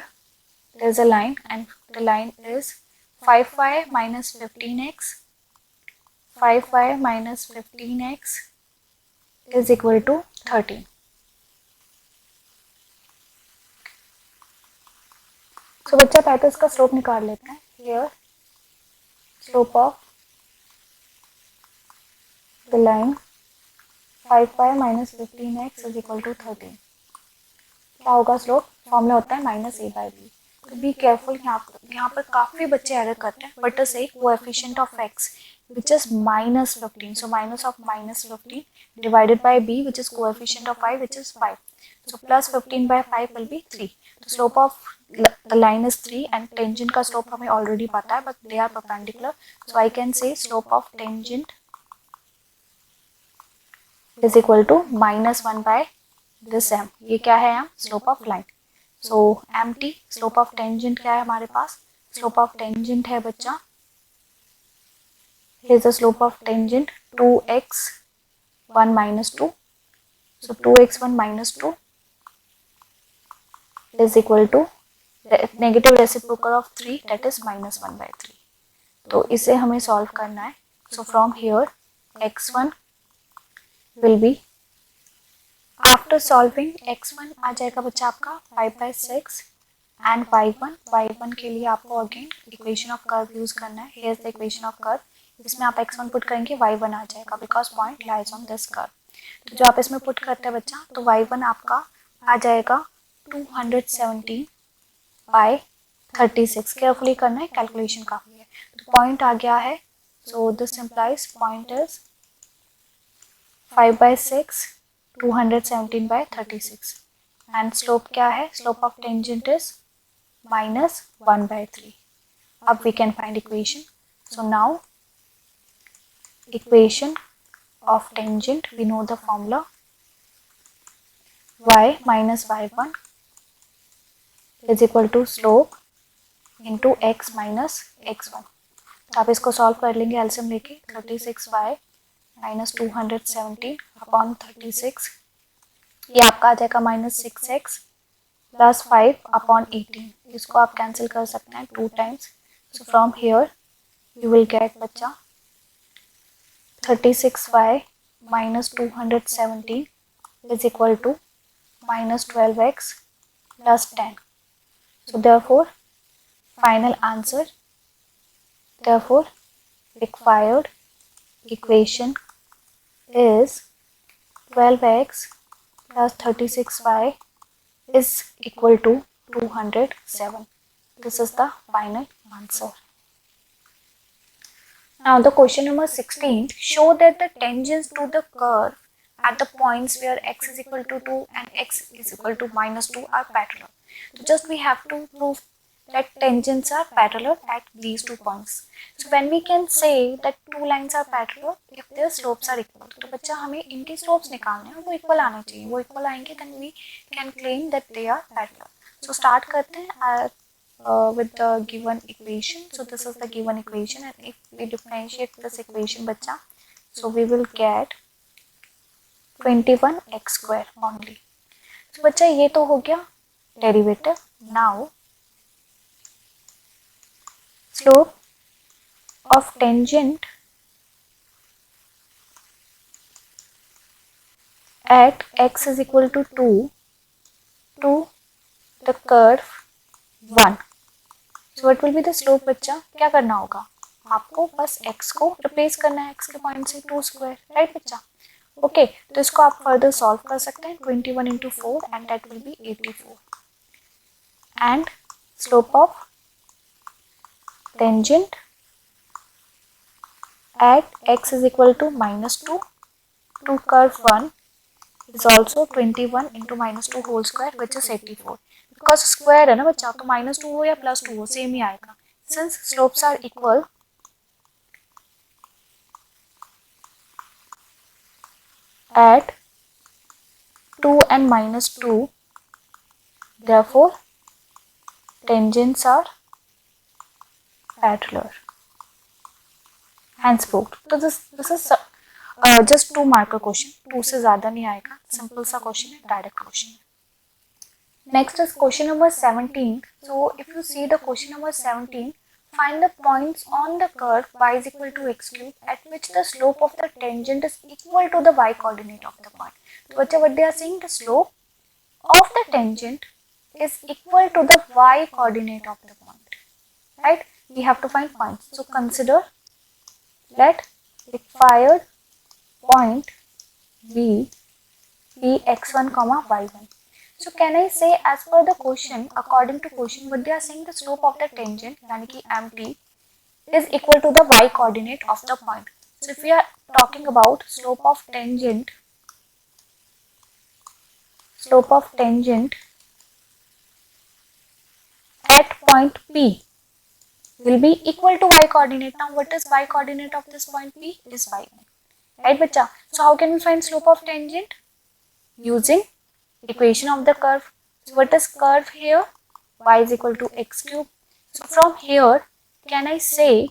There is a line and the line is 5y minus 15x. 5y minus 15x is equal to 13. So बच्चा पहले तो इसका slope निकाल लेते हैं. Here slope of the line 5y minus 15x is equal to 13. क्या होगा slope? Formula होता है माइनस a by b. तो बी केयरफुल. यहाँ पर काफी बच्चे एरर करते हैं. बट से coefficient of x which is minus 15. So minus of minus 15 divided by b which is coefficient of y which is 5. So plus 15 by 5 will be 3. The slope of the line is 3 and tangent का slope हमें already पता है but they are perpendicular. So I can say slope of tangent is equal to minus 1 by this m. ये क्या है m? Slope of line. So mt slope of tangent क्या है हमारे पास? Slope of tangent है बच्चा, here is the slope of tangent 2x1 minus 2. So 2x1 minus 2 is equal to negative reciprocal of 3 that is minus 1 by 3. तो इसे हमें solve करना है. So from here x1 will be, after solving x1 आ जाएगा बच्चा आपका 5 by 6 and y1 के लिए आपको again equation of curve use करना है. Here is the equation of curve. इसमें आप x1 पुट करेंगे y1 आ जाएगा because point lies on this curve. तो जो आप इसमें पुट करते हैं बच्चा तो y1 आपका आ जाएगा 217 by 36. केयरफुली करना है, कैलकुलेशन काफी है. तो पॉइंट आ गया है. So this implies point is 5 by 6 217 by 36 and slope क्या है? Slope of tangent is minus 1 by 3. अब we can find equation. So now equation of tangent, we know the formula y minus y1 is equal to slope into x minus x1. तो आप इसको solve कर लेंगे LCM लेके. 36y minus 217 upon 36 ये आपका आ जाएगा minus 6x plus 5 अपॉन 18. इसको आप कैंसिल कर सकते हैं 2 times. So from here you will get बच्चा 36y minus 217 is equal to minus 12x plus 10. So therefore final answer, therefore required equation is 12x plus 36y is equal to 207. This is the final answer. Now the question number 16, show that the tangents to the curve at the points where x is equal to 2 and x is equal to minus 2 are parallel. So just we have to prove that tangents are parallel at these 2 points. So when we can say that 2 lines are parallel if their slopes are equal. तो बच्चा हमें इनके slopes निकालने हैं, वो equal आने चाहिए, वो equal आएंगे then we can claim that they are parallel. So start करते हैं with the given equation. So this is the given equation, and if we differentiate this equation बच्चा, so we will get 21x square only. So बच्चा ये तो हो गया derivative. Now slope of tangent at x is equal to 2 to the curve 1. So what will be the slope बच्चा? क्या करना होगा आपको? बस x को रिप्लेस करना है x के पॉइंट से 2 स्क्वायर, राइट बच्चा? ओके, तो इसको आप फर्दर सॉल्व कर सकते हैं. 21 into 4 and that will be 84. And slope of tangent at x is equal to minus 2 to curve 1 is also 21 into minus 2 whole square which is 84. Because square है ना बच्चा, तो minus 2 हो या plus 2 हो सेम ही आएगा. Since slopes are equal, at 2 and minus 2, therefore tangents are parallel. Hence proved. So this is just 2 marker question. 2 से ज़्यादा नहीं आएगा. Simple सा question है, direct question है. Next is question number 17. So if you see the question number 17, find the points on the curve y is equal to x cube at which the slope of the tangent is equal to the y coordinate of the point. So what they are saying, the slope of the tangent is equal to the y coordinate of the point, right? We have to find points. So consider let required point be x1 comma y1. So can I say as per the question, according to question, what they are saying, the slope of the tangent यानी कि mt is equal to the y coordinate of the point. So if we are talking about slope of tangent at point P will be equal to y coordinate. Now what is y coordinate of this point P? Is y1, right bachcha? So how can we find slope of tangent? Using equation of the curve. So what is curve here? Y is equal to x cube. So from here, can I say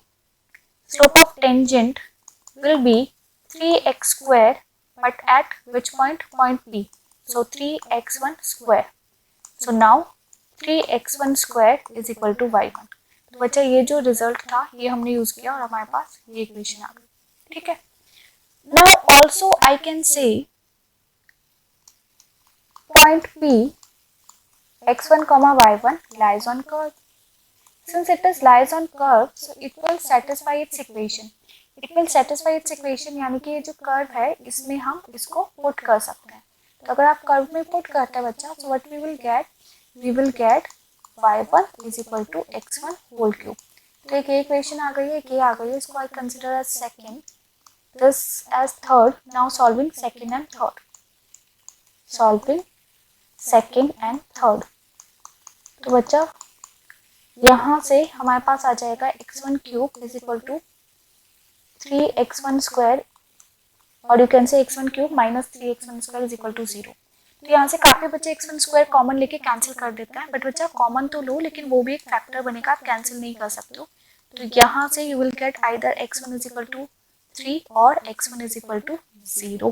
slope of tangent will be 3x square, but at which point? Point P. So 3x1 square. So now 3x1 square is equal to y1. तो बच्चा ये जो result था ये हमने use किया और हमारे पास ये इक्वेशन आ गई, ठीक है. Now also I can say point P x1 comma y1 lies on curve. Since it is lies on curve, so it will satisfy its equation. It will satisfy its equation यानी कि ये जो curve है इसमें हम इसको put कर सकते हैं. तो अगर आप कर्व में पुट करते हैं बच्चा, so what we will get y1 is equal to x1 whole cube. तो एक इक्वेशन आ गई है, एक ये आ गई है, इसको I consider as second, this as third. Now solving second and third. Solving second and third. तो बच्चा यहाँ से हमारे पास आ जाएगा x1 cube is equal to 3x1 square, और you can say x1 cube minus 3x1 square is equal to 0. तो यहाँ से काफी बच्चे x1 स्क्वायर कॉमन लेके कैंसिल कर देते हैं, बट बच्चा कॉमन तो लो लेकिन वो भी एक फैक्टर बनेगा, आप कैंसिल नहीं कर सकते हो. तो यहाँ से you will get either x1 is equal to 3 और x1 इज इक्वल टू 0.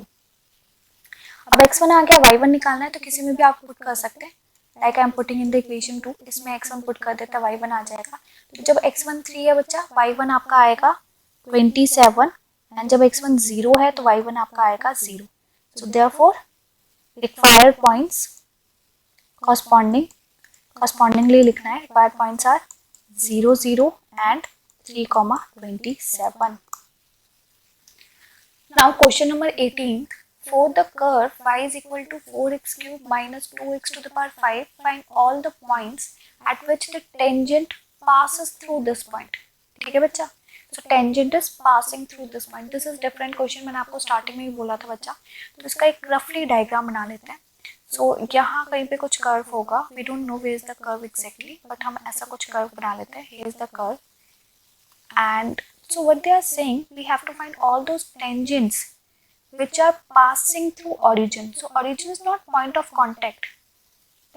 अब x1 आ गया, y1 निकालना है तो किसी में भी आप पुट कर सकते हैं. Like I am putting in the equation 2, इसमें x1 पुट कर देता है, y1 आ जाएगा. तो जब x1 3 है बच्चा, y1 आपका आएगा 27, एंड जब x1 0 है तो y1 आपका आएगा 0. So therefore required points correspondingly लिखना है. Required points are 0 0 and 3, 27. Now question number 18. For the curve y is equal to 4x cube minus 2x to the power 5, find all the points at which the tangent passes through this point. ठीक है बच्चा? So tangent is passing through this point. This is different question. मैंने आपको starting में ही बोला था बच्चा. तो इसका एक roughly diagram बना लेते हैं. So यहाँ कहीं पे कुछ curve होगा. We don't know where is the curve exactly, but हम ऐसा कुछ curve बना लेते हैं. Here is the curve. And so what they are saying, we have to find all those tangents which are passing through origin. So origin is not point of contact.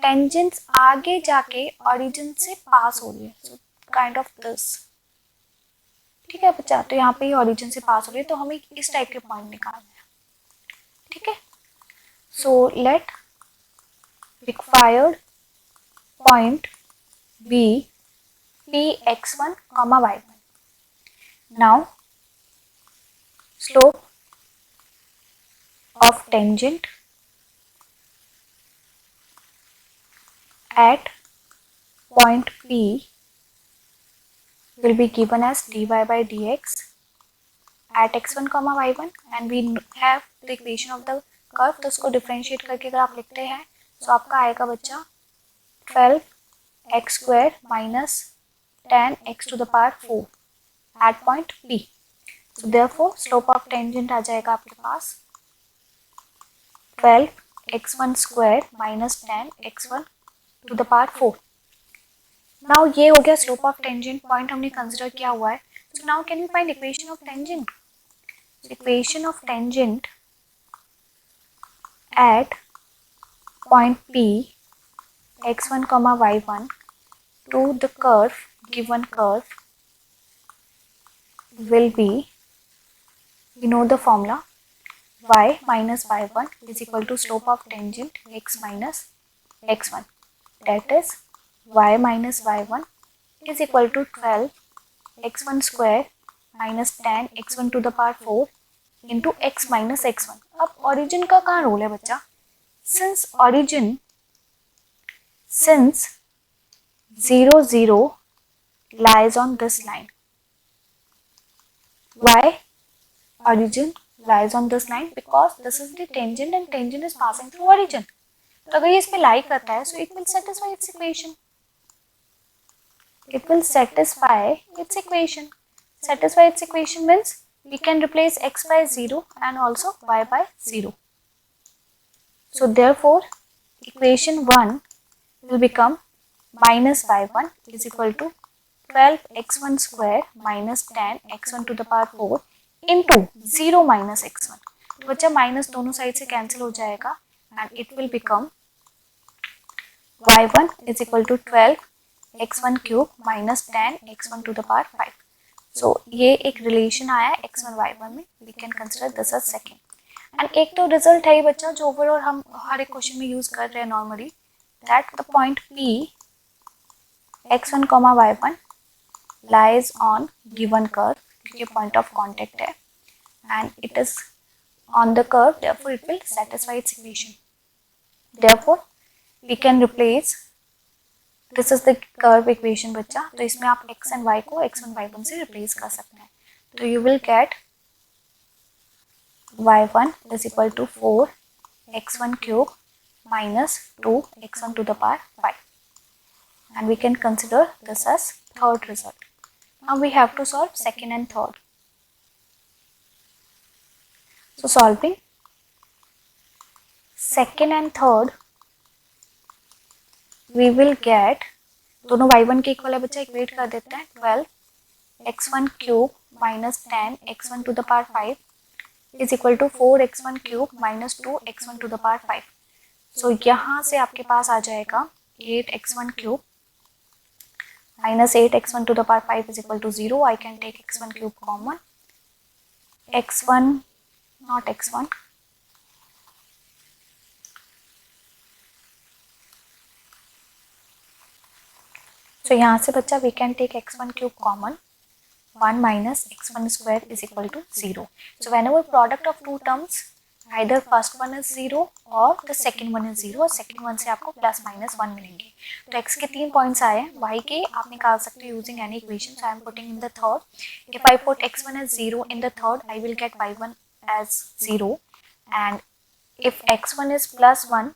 Tangents आगे जाके origin से pass हो रही है. So kind of this. ठीक है बच्चा, तो यहाँ पे origin से pass हो रही है, तो हमें इस टाइप के पॉइंट निकालने हैं. ठीक है. So let required point be px1, y1. Now slope of tangent at point P will be given as dy by dx at x1, y1, and we have the equation of the curve. तो उसको differentiate करके अगर आप लिखते हैं तो आपका आएगा बच्चा 12x square minus 10x to the power 4 at point P. So therefore slope of tangent आ जाएगा आपके पास 12x1 square minus 10x1 to the power 4. Now ये हो गया slope of tangent. पॉइंट हमने कंसिडर किया हुआ है. So now can we find equation of tangent? So equation of tangent at point P x1, y1 to the curve, given curve, will be, you know the formula, y minus y1 is equal to slope of tangent x minus x1. That is y minus y1 is equal to 12 x1 square minus 10 x1 to the power 4 into x minus x1. अब origin का कहाँ role है बच्चा? Since 0 0 lies on this line. Why origin lies on this line? Because this is the tangent and tangent is passing through origin. तो अगर ये इस पे lie करता है, so it will satisfy its equation. It will satisfy its equation. Satisfy its equation means we can replace x by 0 and also y by 0. So therefore equation 1 will become minus y1 is equal to 12x1 square minus 10x1 to the power 4 into 0 minus x1. तो बच्चा minus दोनों side से cancel हो जाएगा and it will become y1 is equal to 12x1 cube minus 10x1 to the power 5. So ये एक relation आया है x1 y1 में. We can consider this as second. And एक तो रिजल्ट है ही बच्चा जो ओवरऑल हम हर एक क्वेश्चन में यूज कर रहे हैं normally, that the point P x1, y1 lies on given curve, क्योंकि point of contact है, and it is on the curve, therefore it will satisfy its equation. Therefore we can replace, this is the curve equation बच्चा, तो इसमें आप x and y को x1 y1 से replace कर सकते हैं. तो you will get y1 is equal to 4 x1 cube minus 2 x1 to the power 5, and we can consider this as third result. Now we have to solve second and third. So solving second and third, we will get, दोनों y1 के equal है बच्चा, equate कर देते हैं 12 x1 cube minus 10 x1 to the power 5 is equal to 4 x1 cube minus 2 x1 to the power 5. So यहाँ से आपके पास आ जाएगा 8 x1 cube minus 8 x1 to the power 5 is equal to 0. I can take x1 cube common. x1, not x1. So यहाँ से बच्चा we can take x1 cube common. 1 minus x1 square is equal to 0. So whenever product of two terms, either first one is 0 और the second one is 0, और second one से आपको plus minus 1 मिलेंगे. तो x के 3 points आए हैं, y के आप निकाल सकते हो using any equation. So I am putting in the third. If I put x1 as 0 in the third, I will get y1 as 0, and if x1 is +1,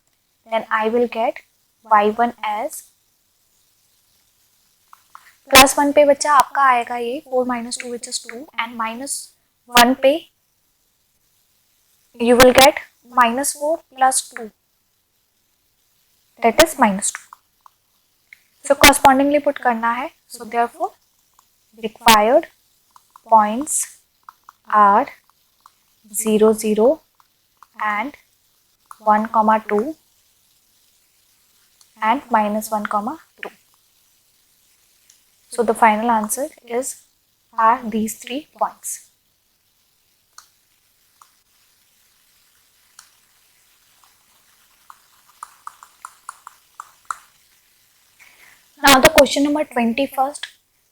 then I will get y1 as +1 पे बच्चा आपका आएगा ये 4 - 2 which is 2, and -1 पे you will get -4 + 2, that is -2. So correspondingly put करना है. So therefore required points are 0, 0 and 1, 2 and -1, 2. So the final answer are these 3 points. Now the question number 21st.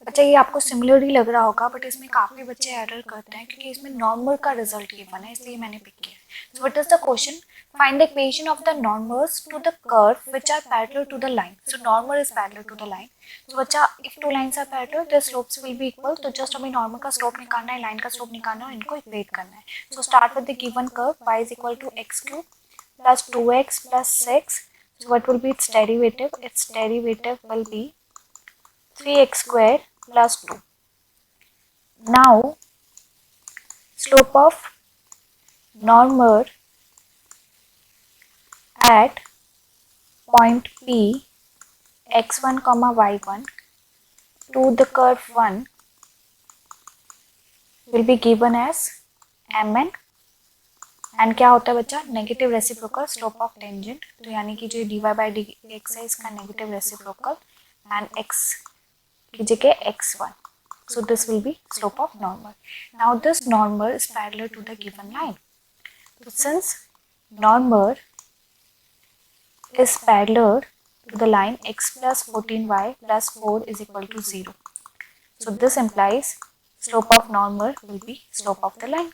बच्चा ये आपको सिमिलर ही लग रहा होगा, but इसमें काफी बच्चे एरर करते हैं क्योंकि इसमें नॉर्मल का रिजल्ट गिवन है, इसलिए मैंने पिक किया. So what is the question? Find the equation of the normals to the curve which are parallel to the line. So normal is parallel to the line. So बच्चा if two lines are parallel the slopes will be equal. तो just हमें normal का slope निकालना है, line का slope निकालना है और इनको इक्वेट करना है. So start with the given curve y is equal to x³ plus 2x plus 6. So what will be its derivative? Its derivative will be 3x square plus 2. Now slope of normal at point P x1, y1 to the curve 1 will be given as mn. And क्या होता है बच्चा? Negative reciprocal slope of tangent. तो यानी कि जो dy by dx है इसका नेगेटिव रेसिप्रोकल एंड x की जगह x1. So this will be slope of normal. Now this normal is parallel to the given line. So since normal is parallel to the line x plus 14y plus 4 is equal to 0. So this implies slope of normal will be slope of the line.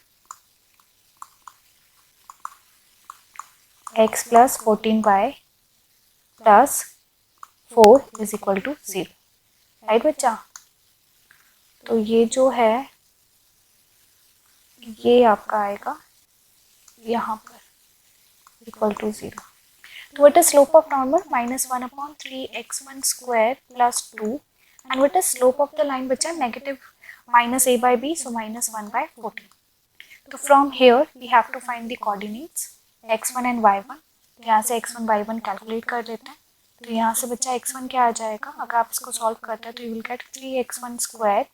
X plus 14y plus 4 is equal to 0. Right बच्चा? तो ये जो है ये आपका आएगा यहाँ पर इक्वल टू 0. तो what is slope of normal? -1/3x1 square plus 2. And what is slope of the line बच्चा? Negative -a/b, so -1/14. तो from here we have to find the coordinates x1 and y1. तो यहाँ से x1 y1 calculate कर लेते हैं. तो यहाँ से बच्चा x1 क्या आ जाएगा? अगर आप इसको सॉल्व करते हैं तो you will get 3x1 square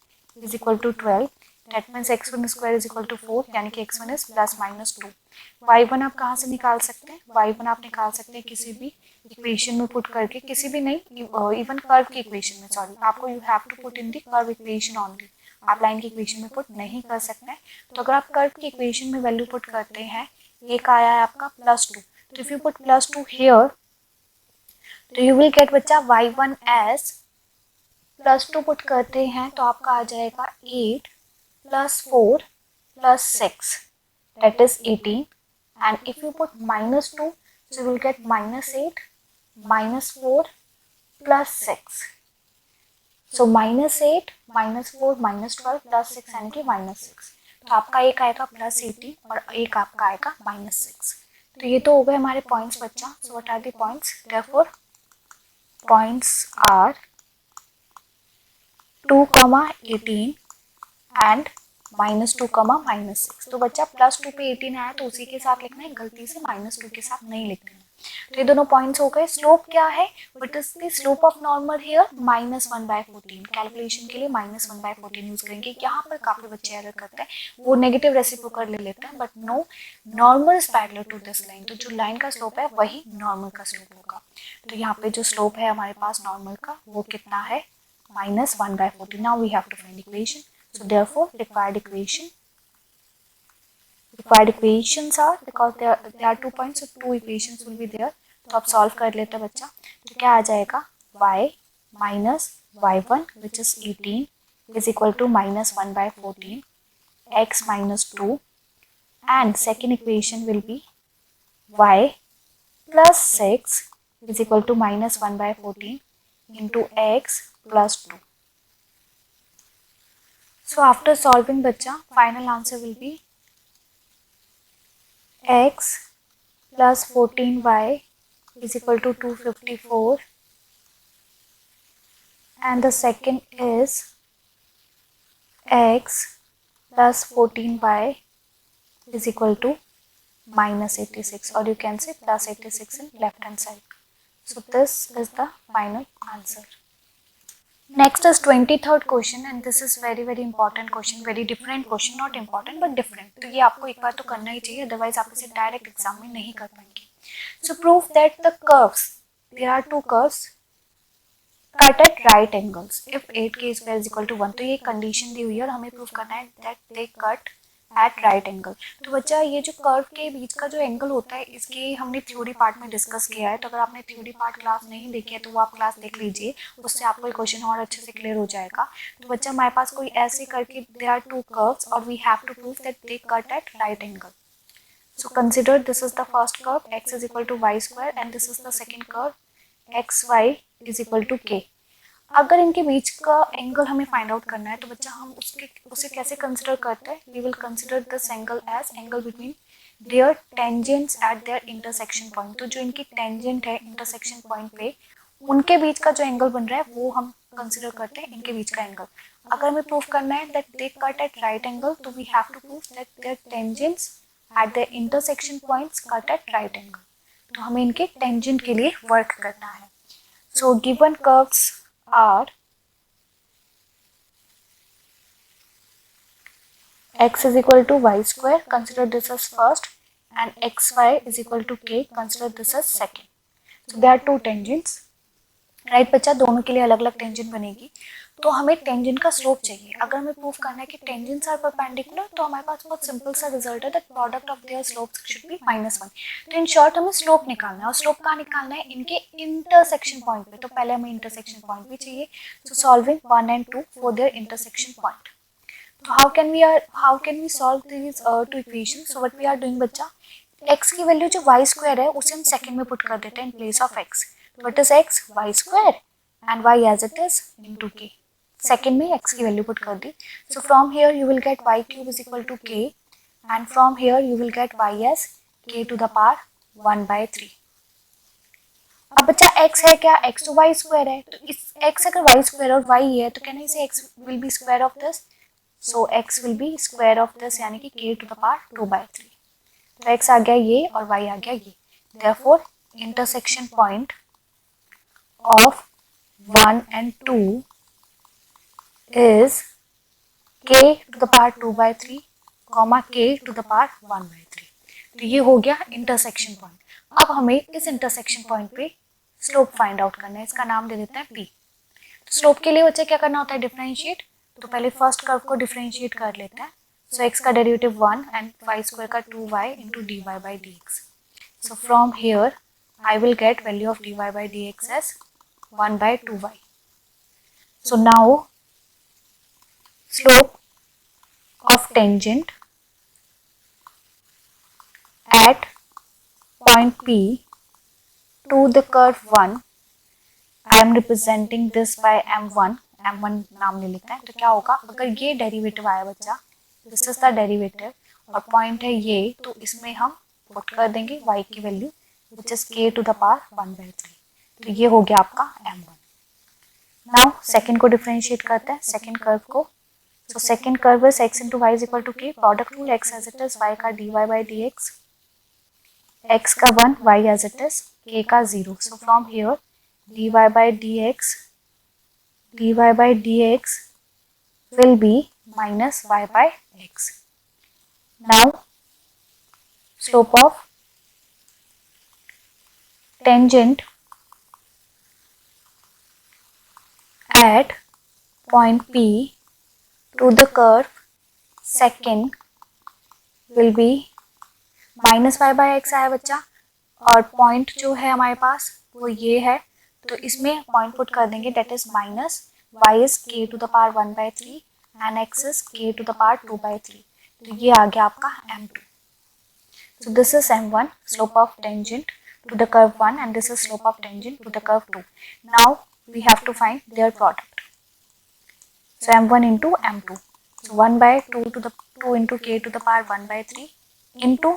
is equal to 12. That means x1 square is equal to 4, यानी कि x1 इज +-2. y1 आप कहाँ से निकाल सकते हैं? y1 आप निकाल सकते हैं किसी भी इक्वेशन में पुट करके, किसी भी नहीं, इवन कर्व की इक्वेशन में. सॉरी, आपको you have to put in the curve equation only. आप लाइन की इक्वेशन में पुट नहीं कर सकते हैं. तो अगर आप कर्व की इक्वेशन में वैल्यू पुट करते हैं, एक आया है आपका +2. तो इफ यू पुट +2 हियर, तो यू विल गेट बच्चा y1 एज +2 पुट करते हैं तो आपका आ जाएगा 8 + 4 + 6, that is 18. And if you put -2, so you will get -8 -4 + 6. So -8 -4 -12 + 6 यानी कि -6. तो आपका एक आएगा +18 और एक आपका आएगा -6. तो ये तो हो गए हमारे पॉइंट्स बच्चा. So what are the points? Therefore points are 2, 18 and -2, -6. तो बच्चा +2 पे 18 आया तो उसी के साथ लिखना है, गलती से -2 के साथ नहीं लिखना है. तो ये दोनों पॉइंट्स हो गए. स्लोप क्या है? What is the slope of normal here? -1/14. Calculation के लिए -1/14 यूज करेंगे. यहाँ पर काफी बच्चे एरर करते हैं, वो नेगेटिव रेसिप्रोकल ले लेते हैं, but no, normal is parallel to this line. तो जो लाइन का स्लोप है वही नॉर्मल का स्लोप होगा. तो यहाँ पे जो स्लोप है हमारे पास नॉर्मल का वो कितना है? -1/14. Now we have to find equation. So therefore required equations are, because there are 2 points, so 2 equations will be there. तो आप सॉल्व कर लेते हैं बच्चा. तो क्या आ जाएगा? y minus y1 which is 18 is equal to -1/14, x minus 2, and second equation will be y plus 6 is equal to -1/14 into x plus 2. So after solving बच्चा, final answer will be x plus 14y is equal to 254, and the second is x plus 14y is equal to minus 86, or you can say plus 86 in left hand side. So this is the final answer. Next is 23rd question, and this is very important question, very different question, not important but different. तो ये आपको एक बार तो करना ही चाहिए, otherwise आप इसे direct exam में नहीं कर पाएंगे. So prove that the curves, there are two curves cut at right angles if 8k square is equal to 1. तो ये कंडीशन दी हुई है और हमें प्रूव करना है that they cut at right angle. तो बच्चा ये जो कर्व के बीच का जो एंगल होता है, इसके हमने थ्योरी पार्ट में डिस्कस किया है. तो अगर आपने थ्योरी पार्ट क्लास नहीं देखी है तो वो आप क्लास देख लीजिए, उससे आपको ये क्वेश्चन और अच्छे से क्लियर हो जाएगा. तो बच्चा हमारे पास कोई ऐसे करके देयर आर टू कर्व्स और we have to prove that they cut at right angle. So consider this is the first curve x is equal to y square and this is the second curve xy is equal to k. अगर इनके बीच का angle हमें find out करना है तो बच्चा हम उसे कैसे कंसिडर करते हैं? We will consider this angle as angle between their tangents at their intersection point. तो जो इनकी टेंजेंट है इंटरसेक्शन पॉइंट पे, उनके बीच का जो एंगल बन रहा है वो हम कंसिडर करते हैं इनके बीच का एंगल. अगर हमें प्रूव करना है that they cut at right angle, तो we have to prove that their tangents at the intersection points cut at right angle. तो हमें इनके टेंजेंट के लिए वर्क करना है. So given curves are x is equal to y square, consider this as first, and xy is equal to k, consider this as second. So there are two tangents, right बच्चा? दोनों के लिए अलग अलग tangent बनेगी. तो हमें tangent का स्लोप चाहिए. अगर हमें प्रूव करना है कि टेंजेंट्स आर परपेंडिकुलर, तो हमारे पास बहुत सिंपल सा रिजल्ट है that product of their slopes should be -1. तो इन शॉर्ट हमें स्लोप निकालना है, और स्लोप कहाँ निकालना है? इनके इंटरसेक्शन पॉइंट पे. तो पहले हमें इंटरसेक्शन पॉइंट भी चाहिए. सो solving 1 and 2 for their intersection point. तो how can we solve these two equations? So what we are doing बच्चा, x की वैल्यू जो y स्क्वायर है उसे हम सेकंड में पुट कर देते हैं इन place of x. What is x? y square and y as it is into k. Second में x की वैल्यू पुट कर दी. So from here you will get y cube is equal to k, and from here you will get y as k to the power 1/3. अब बच्चा x है क्या? x तो y square है. तो इस x अगर y स्क्वायर और y है तो कहना इसे x will be square of this. So x will be square of this, यानी कि k to the power 2/3. तो x आ गया ये और y आ गया ये. Therefore intersection point of 1 and 2 is k to the power 2/3, k to the power 1/3. तो ये हो गया इंटरसेक्शन पॉइंट. अब हमें इस इंटरसेक्शन पॉइंट पे स्लोप फाइंड आउट करना है. इसका नाम दे देते हैं p. तो स्लोप के लिए बच्चे क्या करना होता है? डिफरेंशिएट. तो पहले फर्स्ट कर्व को डिफरेंशिएट कर लेते हैं. सो x का डेरिवेटिव 1 एंड y स्क्वायर का 2y into dy by dx. So from here I will get value of dy by dx as 1/2y. So now slope of tangent at point p to the curve 1, I am representing this by m1 नाम ले लेते हैं. तो क्या होगा? अगर ये derivative आया बच्चा, दिस इज द डेरिवेटिव, और पॉइंट है ये, तो इसमें हम पुट कर देंगे y की value which is k to the power 1/3. तो ये हो गया आपका m1. नाउ सेकंड को डिफरेंशिएट करते हैं, सेकंड कर्व को. So second curve is x into y is equal to k, product rule x as it is, y का dy by dx, x का 1, y as it is, k का 0. सो from here dy by dx will be minus y by x. Now slope of tangent at point P to the curve second will be minus y by x आया बच्चा, और point जो है हमारे पास वो ये है. तो इसमें पॉइंट पुट कर देंगे, that is minus y is k to the power 1/3 and x is k to the power 2/3. तो ये आ गया आपका m2. So this is m1, slope of tangent to the curve 1, and this is slope of tangent to the curve 2. Now we have to find their product. So m1 into m2. So 1/2 to the 2 into k to the power 1/3 into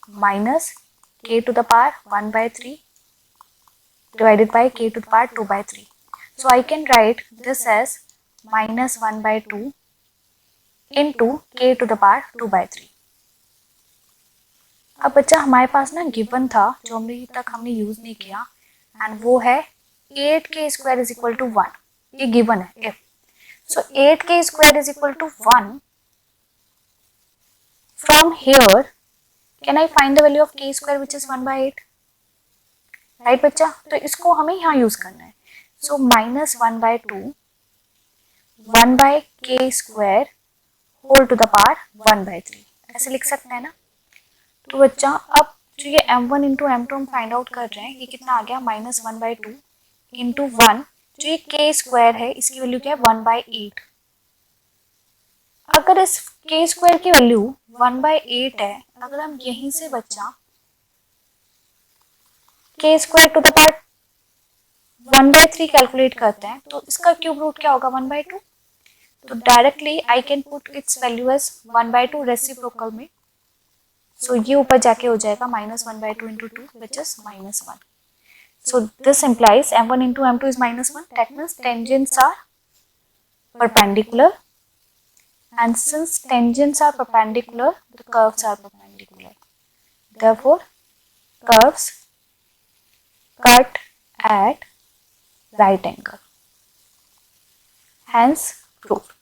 minus k to the power 1 by 3 divided by k to the power 2 by 3. So I can write this as minus 1 by 2 into k to the power 2 by 3. अब बच्चा हमारे पास ना given था जो अभी तक हमने use नहीं किया, एंड वो है 8k square is equal to 1. ये गिवन है. If so 8k square is equal to 1, from here can I find the value of k square which is 1 by 8? Right बच्चा, तो इसको हमें यहाँ यूज करना है. So minus 1 by 2 1 by k square whole to the power 1 by 3, ऐसे लिख सकते हैं ना. तो बच्चा अब जो ये m1 इंटू m2 हम फाइंड आउट कर रहे हैं, ये कितना आ गया माइनस 1 by 2 इंटू 1, जो ये k स्क्वायर है इसकी वैल्यू क्या है 1 by 8. अगर इस k स्क्वायर की वैल्यू 1 by 8 है, अगर हम यहीं से बच्चा k square to the power 1 by 3 calculate करते हैं, तो इसका क्यूब रूट क्या होगा 1 by 2. तो directly I can put its value as 1 by 2 reciprocal में. सो ये ऊपर जाके हो जाएगा minus 1 by 2 into 2 which is minus 1. So this implies m1 into m2 is minus 1. That means tangents are perpendicular, and since tangents are perpendicular, the curves are perpendicular. Therefore, curves cut at right angle. Hence, proof.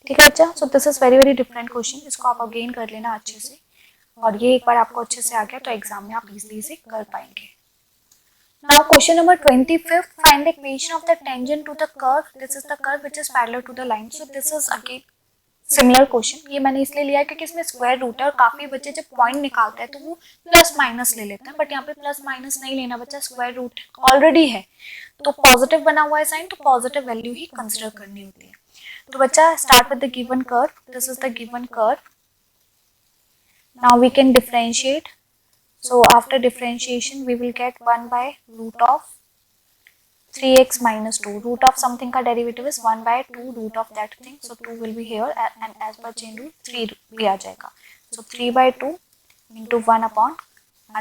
ठीक है बच्चा. So this is very different question. इसको आप again कर लेना अच्छे से, और ये एक बार आपको अच्छे से आ गया तो एग्जाम में आप इजीली इसे कर पाएंगे. Now question number 25th, find the equation of the tangent to the curve. This is the curve which is parallel to the line. So this is again similar question. ये मैंने इसलिए लिया है क्योंकि इसमें स्क्वायर रूट है और काफी बच्चे जब पॉइंट निकालते हैं तो वो प्लस माइनस ले लेते हैं, बट यहाँ पे प्लस माइनस नहीं लेना बच्चा, स्क्वायर रूट ऑलरेडी है तो पॉजिटिव बना हुआ है साइन, तो पॉजिटिव वैल्यू ही कंसिडर करनी होती है. तो बच्चा start with the given curve. This is the given curve. Now we can differentiate. So after differentiation we will get 1 by root of 3x minus 2. Root of something का derivative is 1 by 2 root of that thing. So 2 will be here and as per chain rule 3 भी आ जाएगा. So 3 by 2 into 1 upon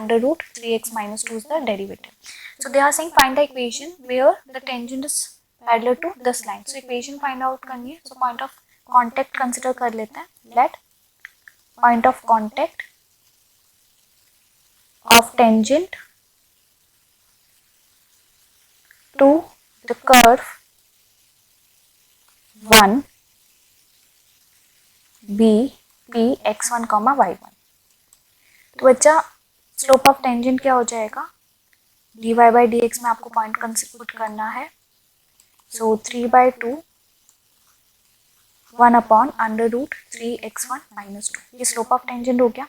under root 3x minus 2 is the derivative. So they are saying find the equation where the tangent is parallel to this line. So equation find out करनी है. So point of contact consider कर लेते हैं. Let point of contact of tangent to the curve 1 b p x1 comma y1. तो बच्चा slope of tangent क्या हो जाएगा, dy by dx में आपको पॉइंट कंसिडर करना है. सो 3 by 2 1 upon under root 3x1 minus 2. ये स्लोप ऑफ टेंजेंट हो गया.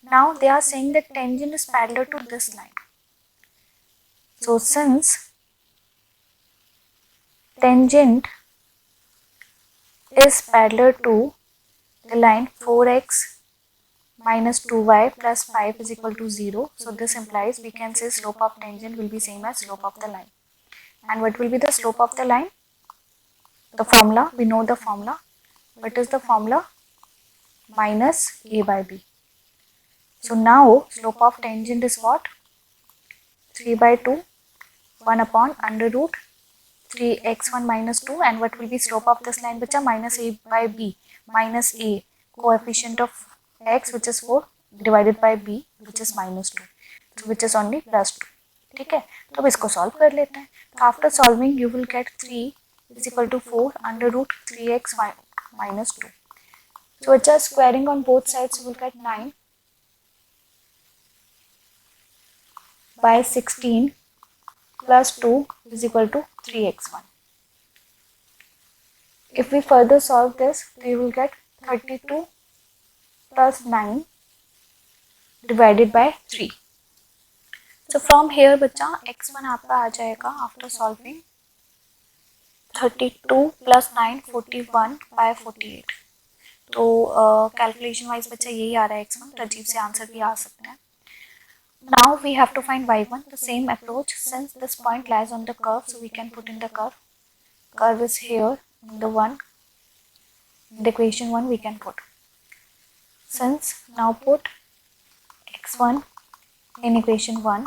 Now they are saying that tangent is parallel to this line. So since tangent is parallel to the line 4x minus 2y plus 5 is equal to 0, so this implies we can say slope of tangent will be same as slope of the line. And what will be the slope of the line? The formula, we know the formula. What is the formula? Minus a by b. So now slope of tangent is what? 3 by 2 1 upon under root 3x1 minus 2, and what will be slope of this line बच्चा minus a by b. Minus a coefficient of x which is 4 divided by b which is minus 2, so which is only plus 2. ठीक है, तो अब इसको solve कर लेते हैं. तो after solving you will gate 3 is equal to 4 under root 3x minus 2. So बच्चा squaring on both sides you will get 9 by 16 plus 2 is equal to 3x1. If we further solve this, we will get 32 plus 9 divided by 3. So from here बच्चा x1 आपका आ जाएगा after solving 32 plus 9 41 by 48. तो calculation wise बच्चा यही आ रहा है x1, तो अजीब से आंसर भी आ सकते हैं. Now we have to find y1. The same approach, since this point lies on the curve, so we can put in the curve. Curve is here in the 1. In the equation 1 we can put. Since now put x1 in equation 1.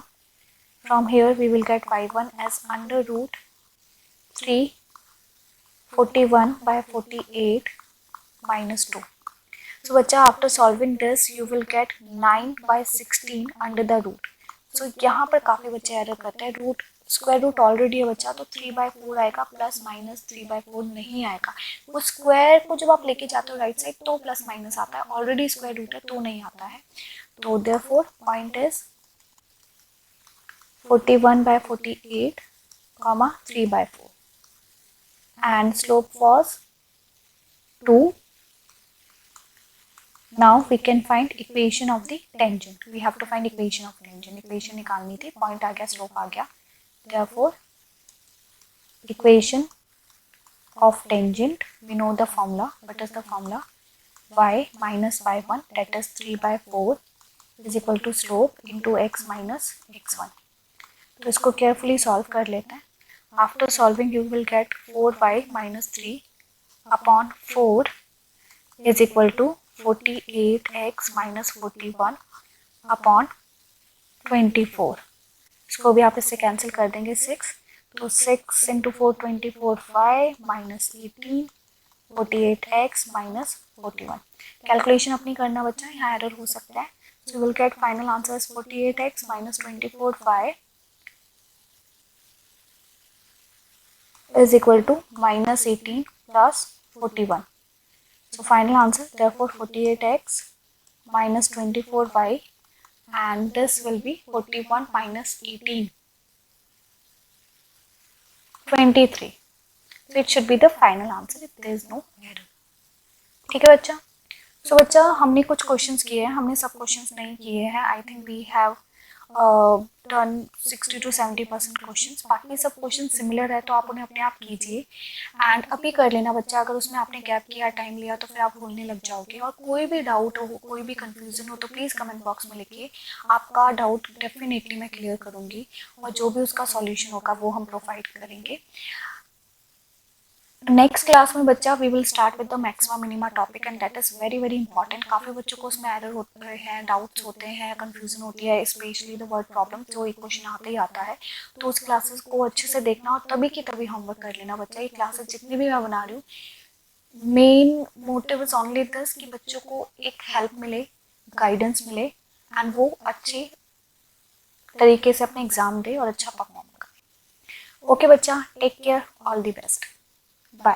From here we will get y1 as under root 341 by 48 minus 2. So बच्चा after solving this you will get 9 by 16 under the root. So यहाँ पर काफ़ी बच्चे error करते हैं, root square root already है बच्चा, तो 3/4 आएगा, प्लस माइनस 3/4 नहीं आएगा। वो स्क्वायर को जब आप लेके जाते हो राइट साइड तो प्लस माइनस आता है, ऑलरेडी स्क्वायर रूट है तो नहीं आता है। तो therefore point is 41 by 48, 3/4 and slope was 2. Now we can find equation of the tangent. We have to find equation of tangent. Equation निकालनी थी, point आ गया, slope आ गया। Therefore equation of tangent, we know the formula. What is the formula? Y minus y1, that is 3/4 is equal to slope into x minus x1. तो इसको carefully solve कर लेते हैं। After solving you will get 4y minus 3 upon 4 is equal to 48x minus 41 upon 24। इसको भी आप इससे cancel कर देंगे 6, तो 6 into 4 24 5 minus 18 48x minus 41। Calculation अपनी करना बच्चा, यहाँ एरर हो सकता है। So will get final answer is 48x minus 24 5 is equal to minus 18 plus 41. So final answer therefore 48x minus 24y, and this will be 41 minus 18, 23. So it should be the final answer if there is no error. ठीक है बच्चा? So बच्चा हमने कुछ questions किए हैं, हमने सब क्वेश्चंस नहीं किए हैं। I think we have done 60 to 70% questions. बाकी सब क्वेश्चन सिमिलर है तो आप उन्हें अपने आप कीजिए एंड अभी कर लेना बच्चा। अगर उसमें आपने गैप किया, टाइम लिया तो फिर आप भूलने लग जाओगे। और कोई भी डाउट हो, कोई भी कंफ्यूजन हो तो प्लीज़ कमेंट बॉक्स में लिखिए, आपका डाउट डेफिनेटली मैं क्लियर करूँगी और जो भी उसका सॉल्यूशन होगा वो हम प्रोवाइड करेंगे। नेक्स्ट क्लास में बच्चा we will start with the maxima minima topic and that is very very important. काफ़ी बच्चों को उसमें एरर होते हैं, डाउट्स होते हैं, कंफ्यूजन होती है, स्पेशली द वर्ड प्रॉब्लम, जो एक क्वेश्चन आते ही आता है। तो उस क्लासेस को अच्छे से देखना और तभी की तभी होमवर्क कर लेना बच्चा। ये क्लासेस जितनी भी मैं बना रही हूँ, main motive is only this कि बच्चों को एक हेल्प मिले, गाइडेंस मिले एंड वो अच्छे तरीके से अपने एग्जाम दे और अच्छा परफॉर्म करे। ओके बच्चा, take care, all the best, bye.